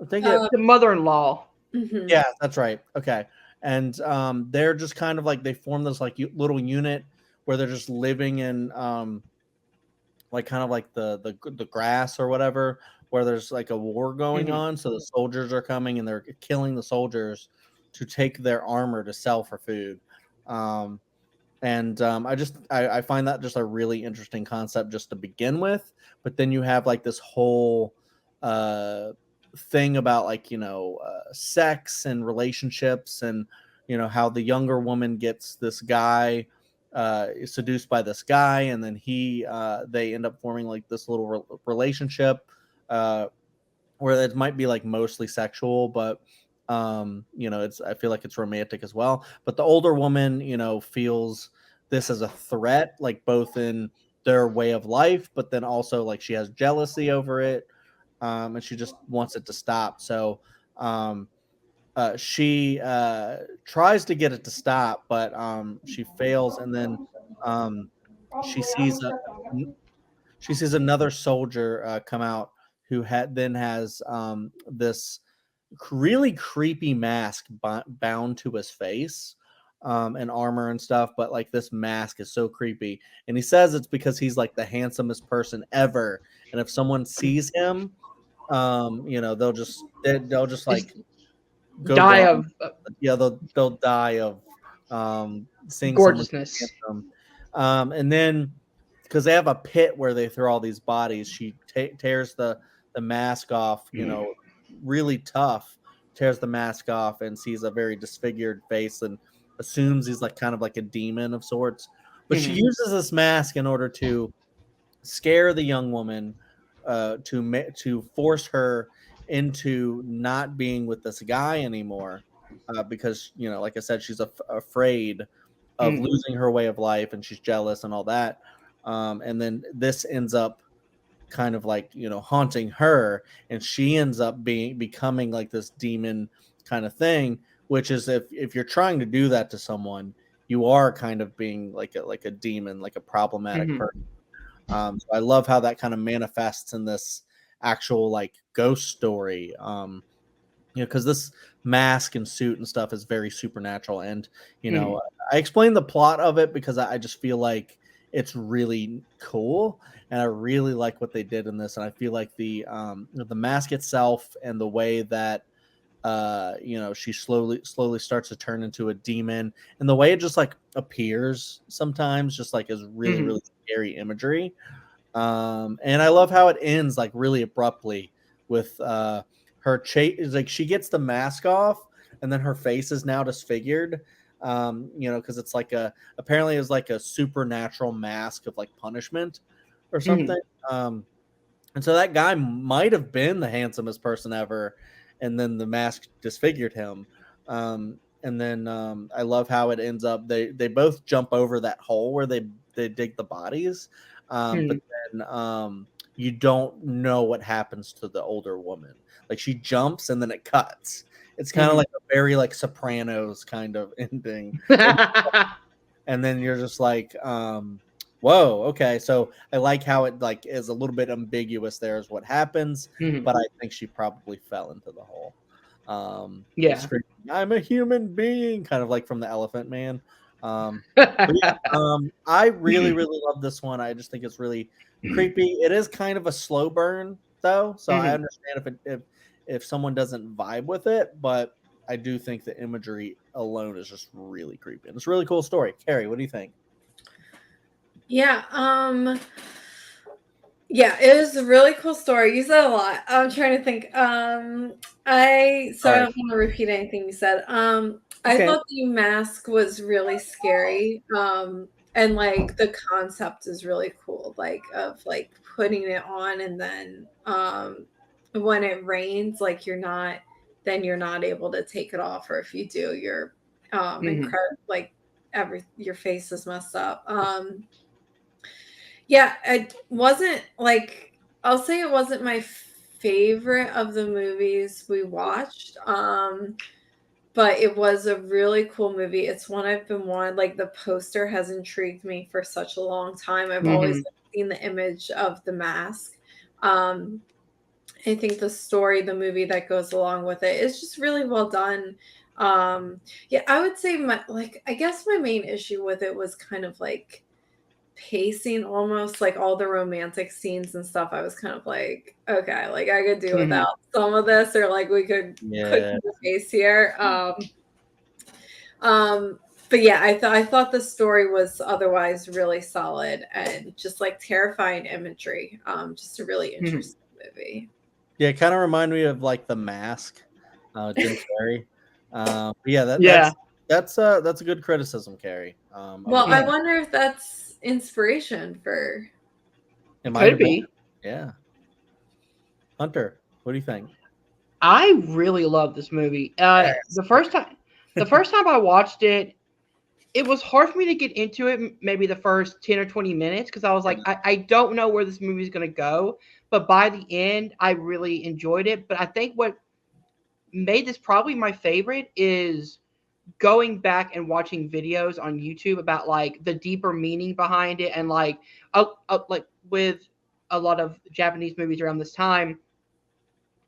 I think it. Uh, The mother-in-law. mhm. Yeah, that's right. Okay, and they're just kind of like they form this like little unit where they're just living in like kind of like the grass or whatever, where there's like a war going Hmm. on. So the soldiers are coming and they're killing the soldiers to take their armor to sell for food. Um, I find that just a really interesting concept just to begin with. But then you have like this whole uh, thing about like sex and relationships, and how the younger woman gets this guy is seduced by this guy, and then they end up forming like this little relationship uh, where it might be like mostly sexual, but it's I feel like it's romantic as well. But the older woman, feels this as a threat, like both in their way of life, but then also like she has jealousy over it, and she just wants it to stop. So she tries to get it to stop, but she fails, and then um, she sees a she sees another soldier come out who has this really creepy mask bound to his face, and armor and stuff. But like this mask is so creepy, and he says it's because he's like the handsomest person ever, and if someone sees him, they'll just It's like go die blind. of Yeah, they'll die of seeing someone gorgeousness. handsome. And then because they have a pit where they throw all these bodies, she tears the mask off. Really tough. Tears the mask off and sees a very disfigured face and assumes he's like kind of like a demon of sorts. But she uses this mask in order to scare the young woman, to force her into not being with this guy anymore, because like I said, she's afraid of Mm. losing her way of life, and she's jealous and all that. And then this ends up kind of like haunting her, and she ends up becoming like this demon kind of thing. Which is, if you're trying to do that to someone, you are kind of being like a demon, like a problematic Mhm. person. So I love how that kind of manifests in this actual like ghost story. Because this mask and suit and stuff is very supernatural, and Mhm. I explained the plot of it because I just feel like it's really cool, and I really like what they did in this, and I feel like the mask itself and the way that she slowly starts to turn into a demon, and the way it just like appears sometimes just like is really Mhm. really scary imagery. And I love how it ends like really abruptly with her chase. Like she gets the mask off, and then her face is now disfigured. Because it's like apparently it's like a supernatural mask of like punishment or Mhm. something. And so that guy might have been the handsomest person ever, and then the mask disfigured him. And then I love how it ends up. They both jump over that hole where they dig the bodies, but Mhm. then you don't know what happens to the older woman. Like she jumps and then it cuts. It's kind of Mhm. like a very like Sopranos kind of ending, and then you're just like, whoa, okay. So I like how it like is a little bit ambiguous there as what happens, Mhm. but I think she probably fell into the hole. Yeah. Screaming, I'm a human being, kind of like from the Elephant Man. But yeah, I really really love this one. I just think it's really creepy. It is kind of a slow burn though, so I Mhm. understand if someone doesn't vibe with it, but I do think the imagery alone is just really creepy. And it's a really cool story. Carrie, what do you think? Yeah, yeah, it was a really cool story. You said a lot. I'm trying to think. I Sorry. don't want to repeat anything you said. I Okay. thought the mask was really scary. And like the concept is really cool, like of like putting it on and then when it rains, like you're not able to take it off, or if you do, you're Mhm. incredible, like your face is messed up. Yeah, it wasn't like I'll say it wasn't my favorite of the movies we watched. But it was a really cool movie. It's one I've been wanting, like the poster has intrigued me for such a long time. I've always Mhm. seen the image of the mask. Um, I think the story, the movie that goes along with it is just really well done. Yeah, I would say I guess my main issue with it was kind of like pacing, almost like all the romantic scenes and stuff. I was kind of like, okay, like I could do Mhm. without some of this, or like we could quicken Yeah. the pace here. Um, but yeah, I thought the story was otherwise really solid and just like terrifying imagery. Just a really Mhm. interesting movie. Yeah, it kind of remind me of like The Mask, Jim Carrey. But yeah, Yeah. that's a good criticism, Carrie. I Well, would I Mhm. definitely. wonder if that's inspiration for. It might Could have been. be. Yeah, Hunter, what do you think? I really love this movie. Yes. The first time I watched it, it was hard for me to get into it maybe the first 10 or 20 minutes because I was like, I don't know where this movie is going to go. But by the end, I really enjoyed it. But I think what made this probably my favorite is going back and watching videos on YouTube about like the deeper meaning behind it and like with a lot of Japanese movies around this time,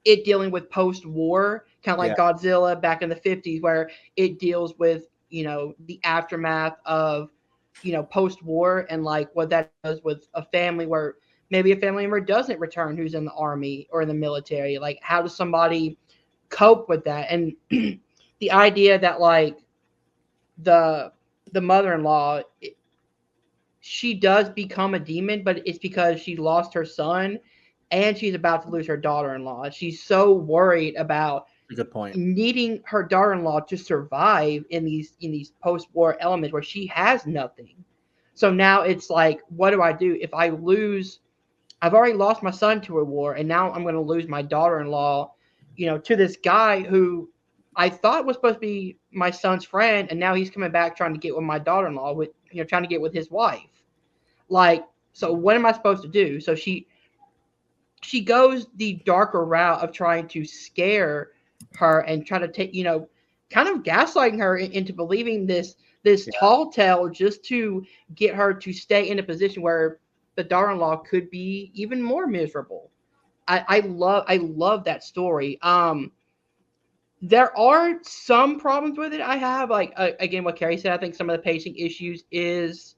it dealing with post-war, kind of Yeah. like Godzilla back in the 50s, where it deals with the aftermath of post-war and like what that does with a family where maybe a family member doesn't return who's in the army or in the military. Like, how does somebody cope with that? And the idea that like the the mother-in-law, she does become a demon, but it's because she lost her son and she's about to lose her daughter-in-law. She's so worried about Good point. needing her daughter-in-law to survive in these post-war elements where she has nothing. So now it's like, what do I do if I lose? I've already lost my son to a war, and now I'm going to lose my daughter-in-law, to this guy who I thought was supposed to be my son's friend, and now he's coming back trying to get with my daughter-in-law, with trying to get with his wife. Like, so what am I supposed to do? So she goes the darker route of trying to scare her and try to take, kind of gaslighting her into believing this Yeah. tall tale just to get her to stay in a position where the daughter-in-law could be even more miserable. I love that story. There are some problems with it. I have like again what Carrie said. I think some of the pacing issues is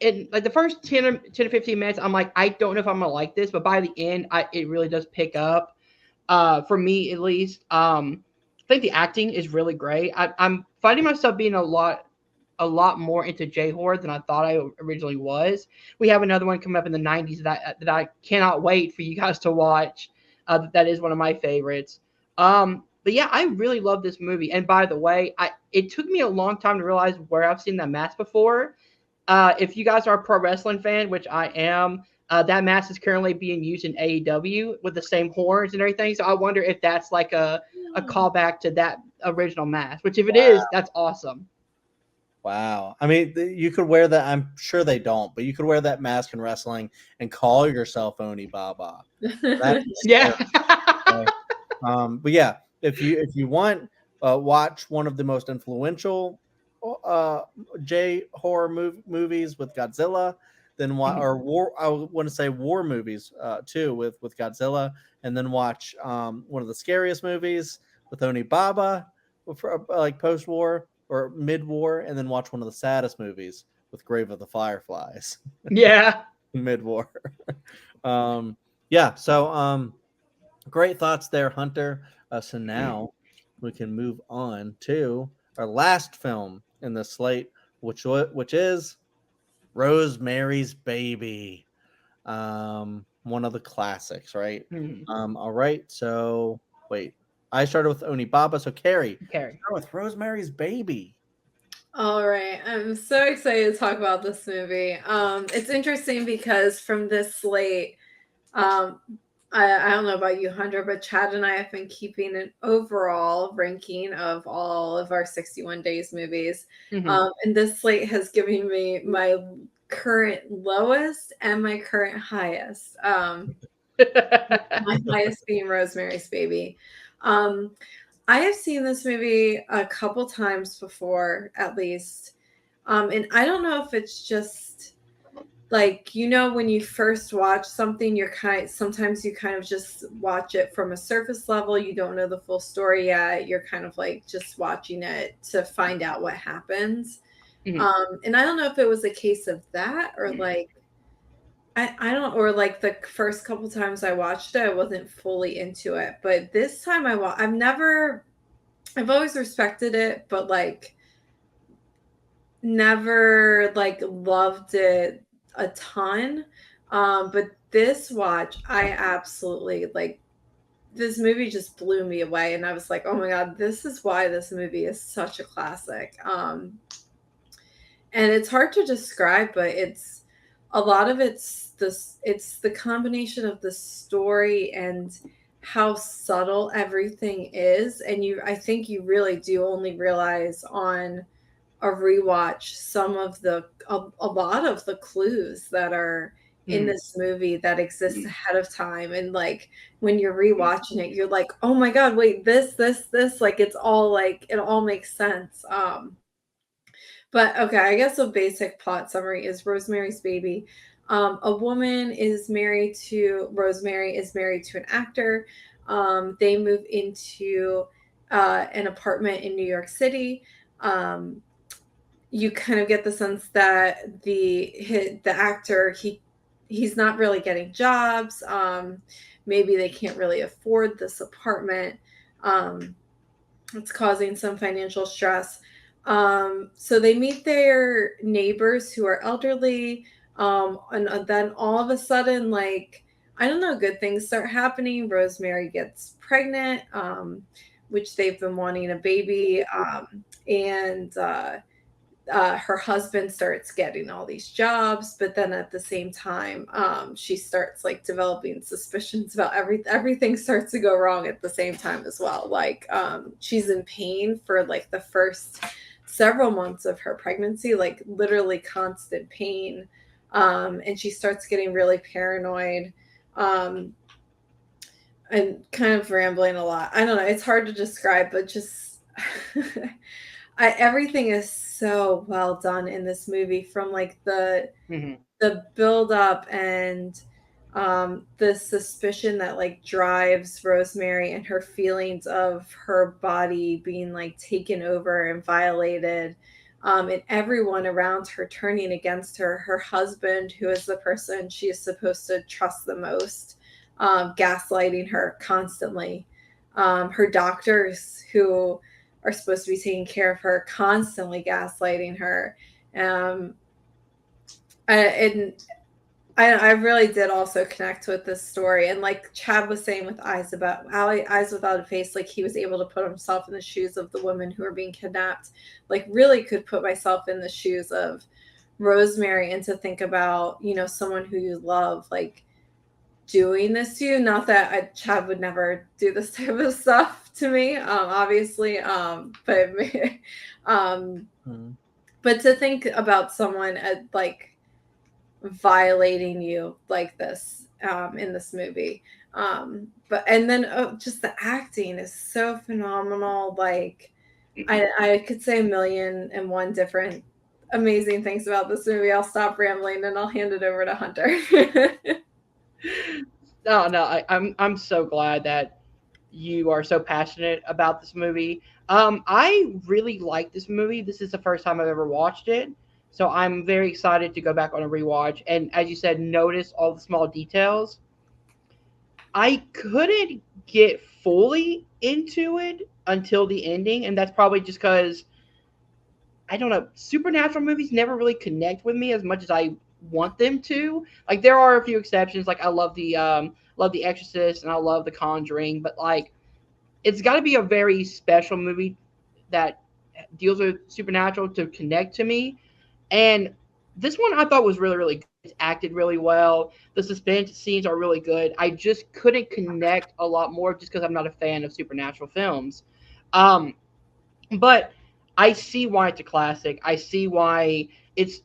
in like the first 10 or 15 minutes. I'm like, I don't know if I'm gonna like this, but by the end, it really does pick up. For me at least. I think the acting is really great. I'm finding myself being a lot more into J horror than I thought I originally was. We have another one coming up in the 90s that I cannot wait for you guys to watch. That is one of my favorites. But yeah, I really love this movie. And by the way, it took me a long time to realize where I've seen that mask before. If you guys are a pro wrestling fan, which I am, that mask is currently being used in AEW with the same horns and everything. So I wonder if that's like a callback to that original mask. Which, if it is, Wow. that's awesome. Wow. I mean, you could wear that. I'm sure they don't, but you could wear that mask in wrestling and call yourself Onibaba. That'd be Yeah. scary. Okay? But yeah, if you want, watch one of the most influential uh, J horror movies with Godzilla. Then or war. I want to say war movies too with Godzilla, and then watch one of the scariest movies with Onibaba, for, like post war or mid war, and then watch one of the saddest movies with Grave of the Fireflies Yeah. mid war. um, yeah. So great thoughts there, Hunter. So now we can move on to our last film in the slate, which is Rosemary's Baby. One of the classics, right? Hmm. All right. So wait, I started with Onibaba. So Carrie, Carrie. start with Rosemary's Baby. All right, I'm so excited to talk about this movie. It's interesting because from this slate, um, I don't know about you, Hunter, but Chad and I have been keeping an overall ranking of all of our 61 Days movies. Hmm. And this slate has given me my current lowest and my current highest. My highest being Rosemary's Baby. Um, I have seen this movie a couple times before, at least. And I don't know if it's just like, when you first watch something, sometimes you kind of just watch it from a surface level. You don't know the full story yet. You're kind of like just watching it to find out what happens. Hmm. And I don't know if it was a case of that or like I don't, or like the first couple times I watched it, I wasn't fully into it. But this time I've always respected it, but like never like loved it a ton. But this watch, I absolutely like this movie just blew me away. And I was like, oh my God, this is why this movie is such a classic. And it's hard to describe, but it's a lot of it's the combination of the story and how subtle everything is. And I think you really do only realize on a rewatch some of a lot of the clues that are in Mm, this movie that exist mm, ahead of time. And like when you're mm, rewatching it, you're like, oh my God, wait, this, like it's all like it all makes sense. But okay, I guess a basic plot summary is Rosemary's Baby. A woman is married to Rosemary is married to an actor. They move into an apartment in New York City. Um, you kind of get the sense that the actor he's not really getting jobs. Maybe they can't really afford this apartment. Um, it's causing some financial stress. So they meet their neighbors who are elderly, and then all of a sudden, like I don't know, good things start happening. Rosemary gets pregnant, which they've been wanting a baby, and her husband starts getting all these jobs, but then at the same time, she starts like developing suspicions about everything starts to go wrong at the same time as well. Like she's in pain for like the first several months of her pregnancy, like literally constant pain, and she starts getting really paranoid. Um, and kind of rambling a lot. I don't know. It's hard to describe, but just everything is so well done in this movie, from like mhm, the build up and the suspicion that like drives Rosemary and her feelings of her body being like taken over and violated, and everyone around her turning against her. Her husband, who is the person she is supposed to trust the most, gaslighting her constantly. Her doctors, who are supposed to be taking care of her, constantly gaslighting her. Um, and I really did also connect with this story. And like Chad was saying with Eyes Without a Face, like he was able to put himself in the shoes of the women who are being kidnapped. Like really could put myself in the shoes of Rosemary, and to think about, someone who you love, like doing this to you. Not that Chad would never do this type of stuff to me, obviously. Um, Mhm. but to think about someone like violating you like this, in this movie. But and then just the acting is so phenomenal. Like mhm. I could say a million and one different amazing things about this movie. I'll stop rambling and I'll hand it over to Hunter. No, no, I'm so glad that you are so passionate about this movie. I really like this movie. This is the first time I've ever watched it, so I'm very excited to go back on a rewatch. And as you said, notice all the small details. I couldn't get fully into it until the ending, and that's probably just because I don't know, supernatural movies never really connect with me as much as I want them to. Like there are a few exceptions. Like I love The Exorcist and I love The Conjuring, but like it's got to be a very special movie that deals with supernatural to connect to me. And this one I thought was really really good. It's acted really well. The suspense scenes are really good. I just couldn't connect a lot more just because I'm not a fan of supernatural films. Um, but I see why it's a classic. I see why it's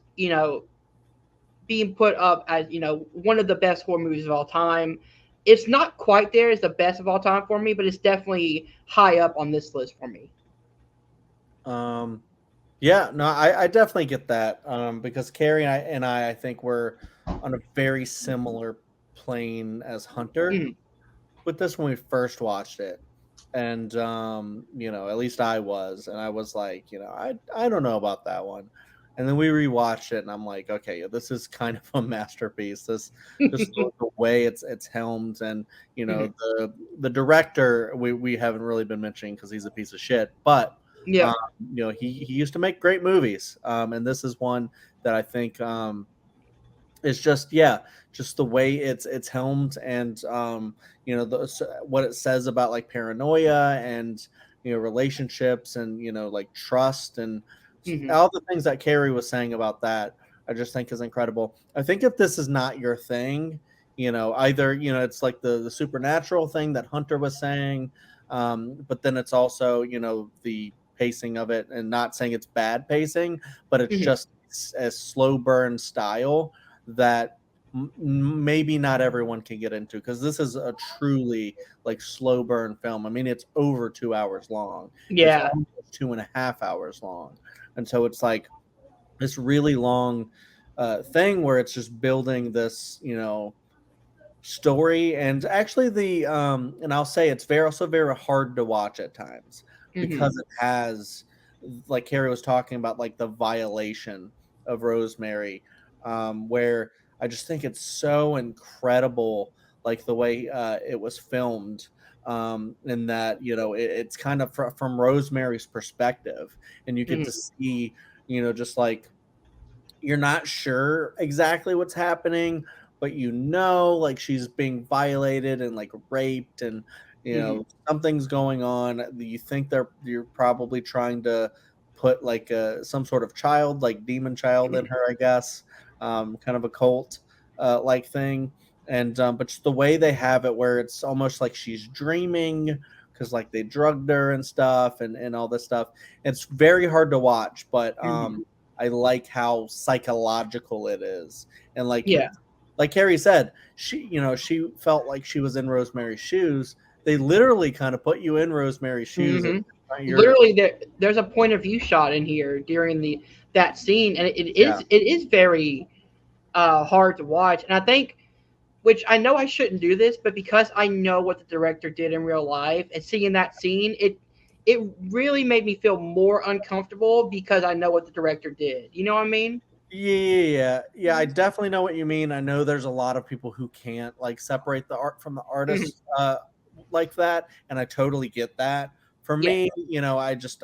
being put up as one of the best horror movies of all time. It's not quite there as the best of all time for me, but it's definitely high up on this list for me. Um, yeah, no, I definitely get that. Because Carrie and I think we're on a very similar plane as Hunter Mm, with this when we first watched it. And at least I was, and I was like, I don't know about that one. And then we rewatched it, and I'm like, okay, this is kind of a masterpiece. This just the way it's helmed, and mhm. the director we haven't really been mentioning because he's a piece of shit, but Yeah. um, he used to make great movies, and this is one that I think it's just, yeah, just the way it's helmed, and what it says about like paranoia and relationships, and like trust, and Hmm. all the things that Carrie was saying about that. I just think is incredible. I think if this is not your thing, either it's like the supernatural thing that Hunter was saying, but then it's also pacing of it, and not saying it's bad pacing, but it's Mhm. just a slow burn style that maybe not everyone can get into, because this is a truly like slow burn film. I mean, it's over 2 hours long. It's Yeah. almost 2.5 hours long, and so it's like this really long thing where it's just building this, story. And actually and I'll say it's very hard to watch at times, Mhm. because it has, like Carrie was talking about, like the violation of Rosemary, where I just think it's so incredible, like the way it was filmed, and that it's kind of from Rosemary's perspective, and you get to Mhm. see, just like you're not sure exactly what's happening, but like she's being violated and like raped, and Mhm. something's going on. You think you're probably trying to put like some sort of child, like demon child, in Mhm. her, I guess, kind of a cult like thing. And but just the way they have it, where it's almost like she's dreaming, because like they drugged her and stuff, and all this stuff. It's very hard to watch, but Mhm. I like how psychological it is. And Yeah. like Carrie said, she felt like she was in Rosemary's shoes. They literally kind of put you in Rosemary's shoes, and Mhm. you're Literally, there's a point of view shot in here during that scene, and it yeah. is very hard to watch. And I think, which I know I shouldn't do this, but because I know what the director did in real life, and seeing that scene, it really made me feel more uncomfortable because I know what the director did. You know what I mean? Yeah. I definitely know what you mean. I know there's a lot of people who can't like separate the art from the Mhm. artist like that, and I totally get that. For Yeah. me,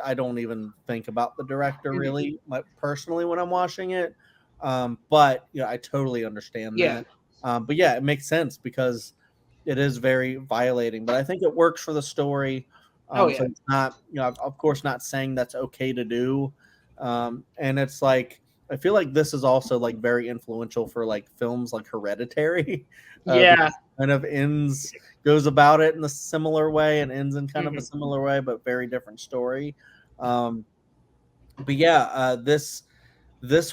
I don't even think about the director Mhm. really, like, personally, when I'm watching it. But I totally understand Yeah. that. But yeah, it makes sense because it is very violating. But I think it works for the story. Oh So yeah. it's not, of course, not saying that's okay to do. And it's like, I feel like this is also like very influential for like films like Hereditary, Yeah. because it kind of goes about it in a similar way, and ends in kind of a Mhm. similar way, but very different story. Um, but yeah, this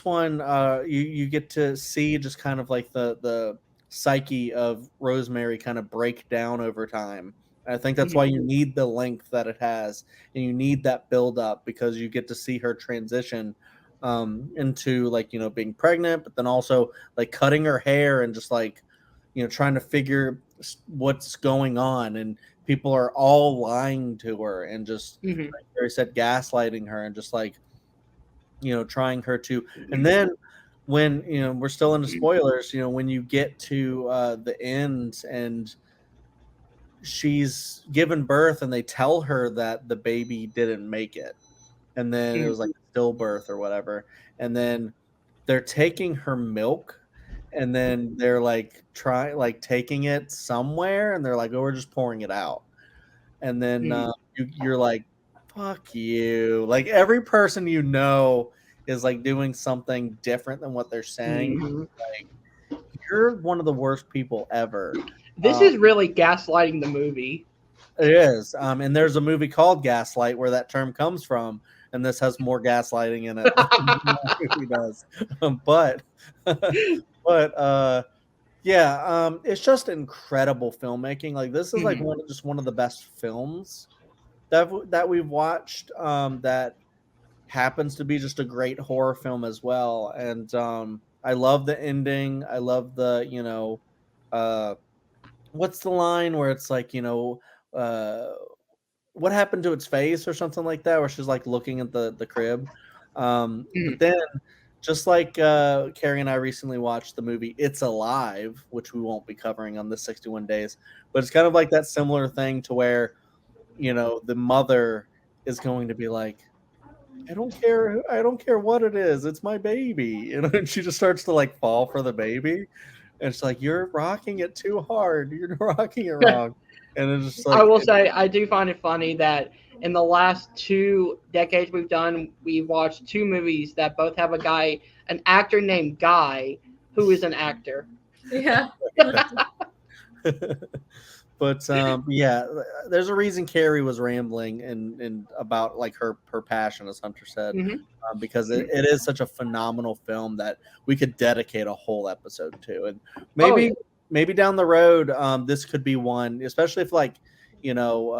one, you get to see just kind of like the psyche of Rosemary kind of break down over time. And I think that's Mhm. why you need the length that it has, and you need that build up, because you get to see her transition into, like, being pregnant, but then also like cutting her hair, and just like trying to figure what's going on, and people are all lying to her, and just Mhm. like Barry said, gaslighting her, and just like trying her to. And then when we're still into spoilers, when you get to the end, and she's given birth, and they tell her that the baby didn't make it, and then it Mhm. was like stillbirth or whatever, and then they're taking her milk, and then they're like taking it somewhere, and they're like, oh, we're just pouring it out. And then Mhm. you're like, fuck you. Like, every person is like doing something different than what they're saying. Mhm. Like, you're one of the worst people ever. This Um, is really gaslighting the movie. it is. And there's a movie called Gaslight where that term comes from, and this has more gaslighting in it than that movie does. But but yeah, it's just incredible filmmaking. Like, this is like Mhm. one of the best films that we've watched, that happens to be just a great horror film as well. And I love the ending. I love uh what's the line where it's like, uh what happened to its face, or something like that, where she's like looking at the crib. But Mhm. then, just like Carrie and I recently watched the movie It's Alive, which we won't be covering on this 61 days, but it's kind of like that similar thing, to where the mother is going to be like, I don't care what it is, it's my baby. And she just starts to like fall for the baby, and it's like, you're rocking it too hard, you're rocking it wrong. And it's just I like, will say I do find it funny that in the last 2 decades we've watched two movies that both have an actor named Guy, who is an actor. Yeah. But yeah, there's a reason Carrie was rambling and about like her passion, as Hunter said, Hmm. because it is such a phenomenal film that we could dedicate a whole episode to, and Oh yeah. maybe down the road, this could be one, especially if like you know,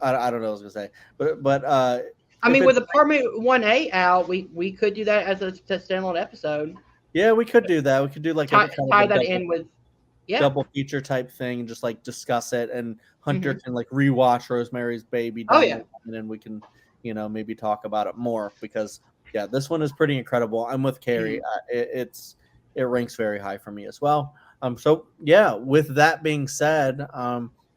I don't know what I was gonna say, but I if mean, it's with Apartment 1A out, we could do that as a standalone episode. yeah, we could do that. We could do like a kind of Tie a that in with, yeah. double feature type thing and just like discuss it, and Hunter Hmm. can like rewatch Rosemary's Baby Oh down the yeah. line, and we can maybe talk about it more, because yeah, this one is pretty incredible. I'm with Carrie. Hmm. It ranks very high for me as well. So yeah, with that being said,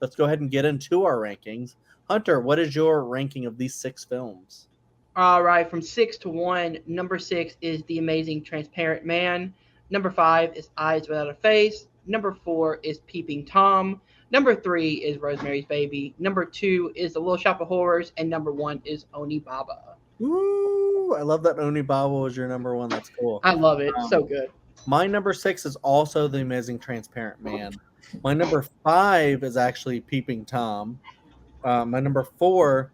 let's go ahead and get into our rankings. Hunter, what is your ranking of these 6 films? All right, from 6 to 1. Number 6 is The Amazing Transparent Man. Number 5 is Eyes Without a Face. Number 4 is Peeping Tom. Number 3 is Rosemary's Baby. Number 2 is The Little Shop of Horrors, and number 1 is Onibaba. Ooh, I love that Onibaba was your number 1. That's cool. I love it. Um, So good. My number 6 is also The Amazing Transparent Man. My number 5 is actually Peeping Tom. My number 4,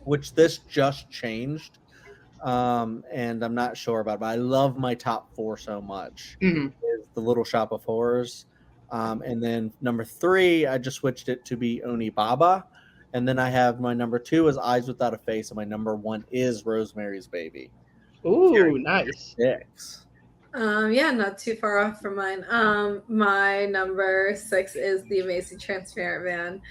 which this just changed, and I'm not sure about, but I love my top 4 so much, Hmm. is The Little Shop of Horrors. And then number 3, I just switched it to be Onibaba. And then I have my number 2 is Eyes Without a Face, and my number 1 is Rosemary's Baby. Ooh, nice. 6. Yeah, not too far off from mine. My number 6 is The Amazing Transparent Man.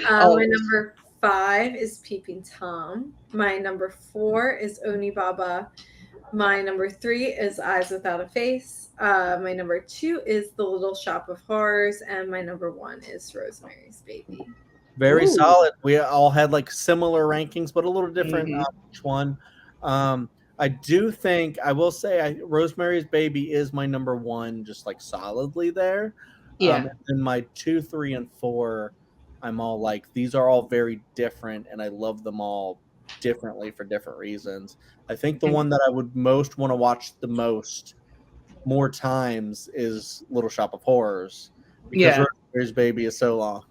Oh, My number 5 is Peeping Tom. My number 4 is Onibaba. My number 3 is Eyes Without a Face. My number 2 is The Little Shop of Horrors, and my number 1 is Rosemary's Baby. Very ooh. solid. We all had like similar rankings, but a little different Hmm. each one. I do think I will say Rosemary's Baby is my number 1, just like solidly there. Yeah. And my 2, 3, and 4, I'm all like, these are all very different, and I love them all differently for different reasons. I think the Mhm. one that I would most want to watch the most more times is Little Shop of Horrors, because Yeah. Rosemary's Baby is so long.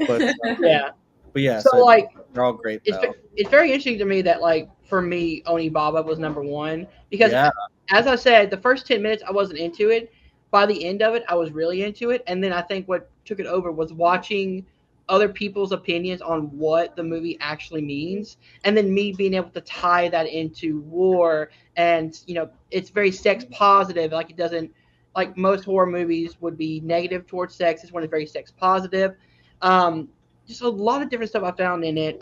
but Yeah. but yeah, So, so like, they're all great it's though. it's very interesting to me that, like, for me, Onibaba was number 1 because, Yeah, as I said, the first 10 minutes I wasn't into it. By the end of it, I was really into it, and then I think what took it over was watching other people's opinions on what the movie actually means, and then me being able to tie that into war, and it's very sex positive. Like, it doesn't, like most horror movies would be negative towards sex. This one is very sex positive. Um, just a lot of different stuff I found in it.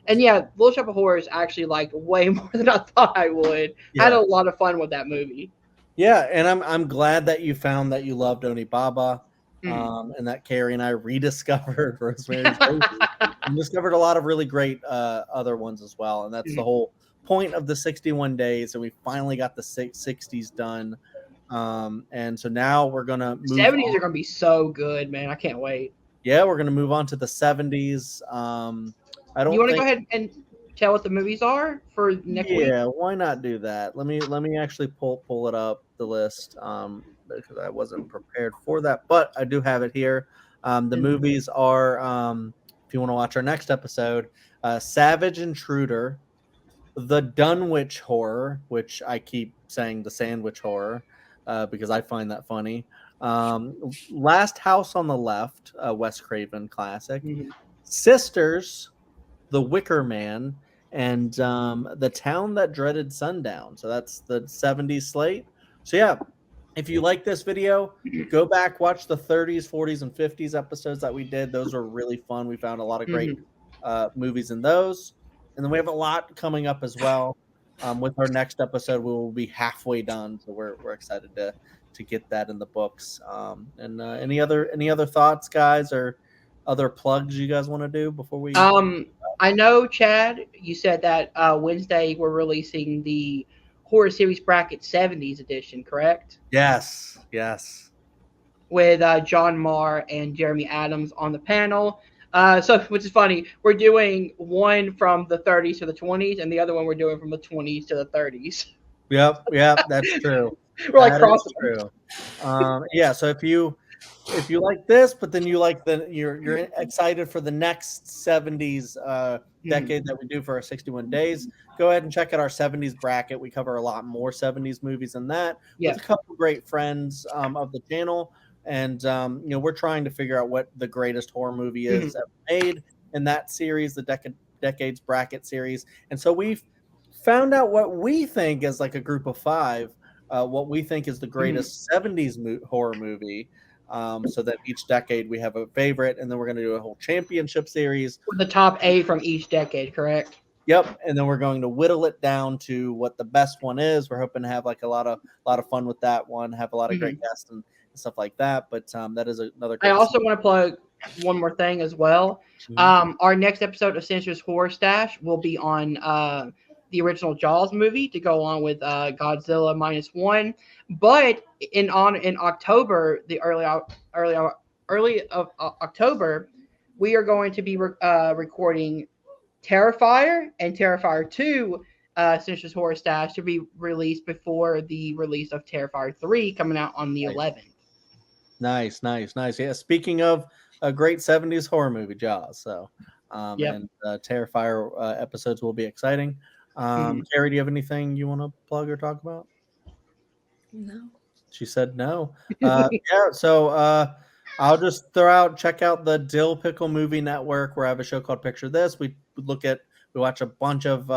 And yeah, Little Shop of Horrors actually liked way more than I thought I would. I had yeah, a lot of fun with that movie. yeah. And I'm glad that you found that you loved Onibaba, Mm. and that Carrie and I rediscovered Rosemary's Baby and discovered a lot of really great other ones as well. And that's the Mhm. whole point of the 61 days. And we finally got the 60s done. And so now we're gonna move 70s on. are gonna be so good, man. I can't wait. Yeah, we're gonna move on to the 70s. I You don't want to go think. ahead and tell what the movies are for next week? Yeah, why not do that? Let me actually pull it up the list, because I wasn't prepared for that, but I do have it here. The Mhm. movies are, if you want to watch our next episode, Savage Intruder, The Dunwich Horror, which I keep saying the Sandwich Horror, because I find that funny. Last House on the Left, Wes Craven classic. Mhm. Sisters, The Wicker Man, and The Town That Dreaded Sundown. So that's the 70s slate. So yeah, if you like this video, go back, watch the 30s, 40s, and 50s episodes that we did. Those were really fun. We found a lot of great Mhm. movies in those. And then we have a lot coming up as well. With our next episode, we will be halfway done. So we're excited to get that in the books. And any other thoughts, guys, or other plugs you guys want to do before we? Um, I know, Chad, you said that Wednesday we're releasing the horror series bracket 70s edition, correct? Yes, yes. With John Marr and Jeremy Adams on the panel. So, which is funny, we're doing one from the 30s to the 20s, and the other one we're doing from the 20s to the 30s. Yep, that's true. We're like That is crossing them. true. Yeah, so if you if you like this, but then you like you're excited for the next 70s decade that we do for our 61 days, go ahead and check out our 70s bracket. We cover a lot more 70s movies than that with Yeah. a couple great friends of the channel. And we're trying to figure out what the greatest horror movie is ever made in that series, the decades bracket series. And so we've found out what we think is like a group of five, what we think is the greatest 70s horror movie. So that each decade we have a favorite, and then we're going to do a whole championship series With the top 8 from each decade, correct? Yep, and then we're going to whittle it down to what the best one is. We're hoping to have like a lot of fun with that one, have a lot of great guests and stuff like that. But that is another I great. also want to plug one more thing as well. Mhm. Our next episode of Sinister's Horror Stash will be on the original Jaws movie to go on with Godzilla -1. But in October, the early of October, we are going to be recording Terrifier and Terrifier 2. Sinister's Horror Stash to be released before the release of Terrifier 3 coming out on the 11th. Nice. Yeah, speaking of a great 70s horror movie, Jaws. So, and Terrifier episodes will be exciting. Carrie, do you have anything you want to plug or talk about? No. She said no. Yeah, so I'll just throw out, check out the Dill Pickle Movie Network, where I have a show called Picture This. We watch a bunch of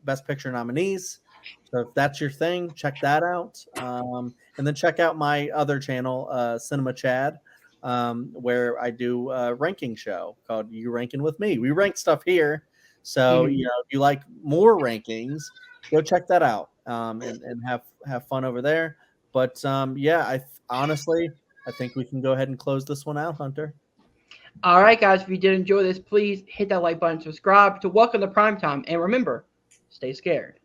Best Picture nominees. So if that's your thing, check that out. And then check out my other channel, Cinema Chad, where I do a ranking show called You Ranking With Me. We rank stuff here. So, if you like more rankings, go check that out and have fun over there. But yeah, honestly, I think we can go ahead and close this one out, Hunter. All right, guys, if you did enjoy this, please hit that like button, subscribe to Welcome to Primetime, and remember, stay scared.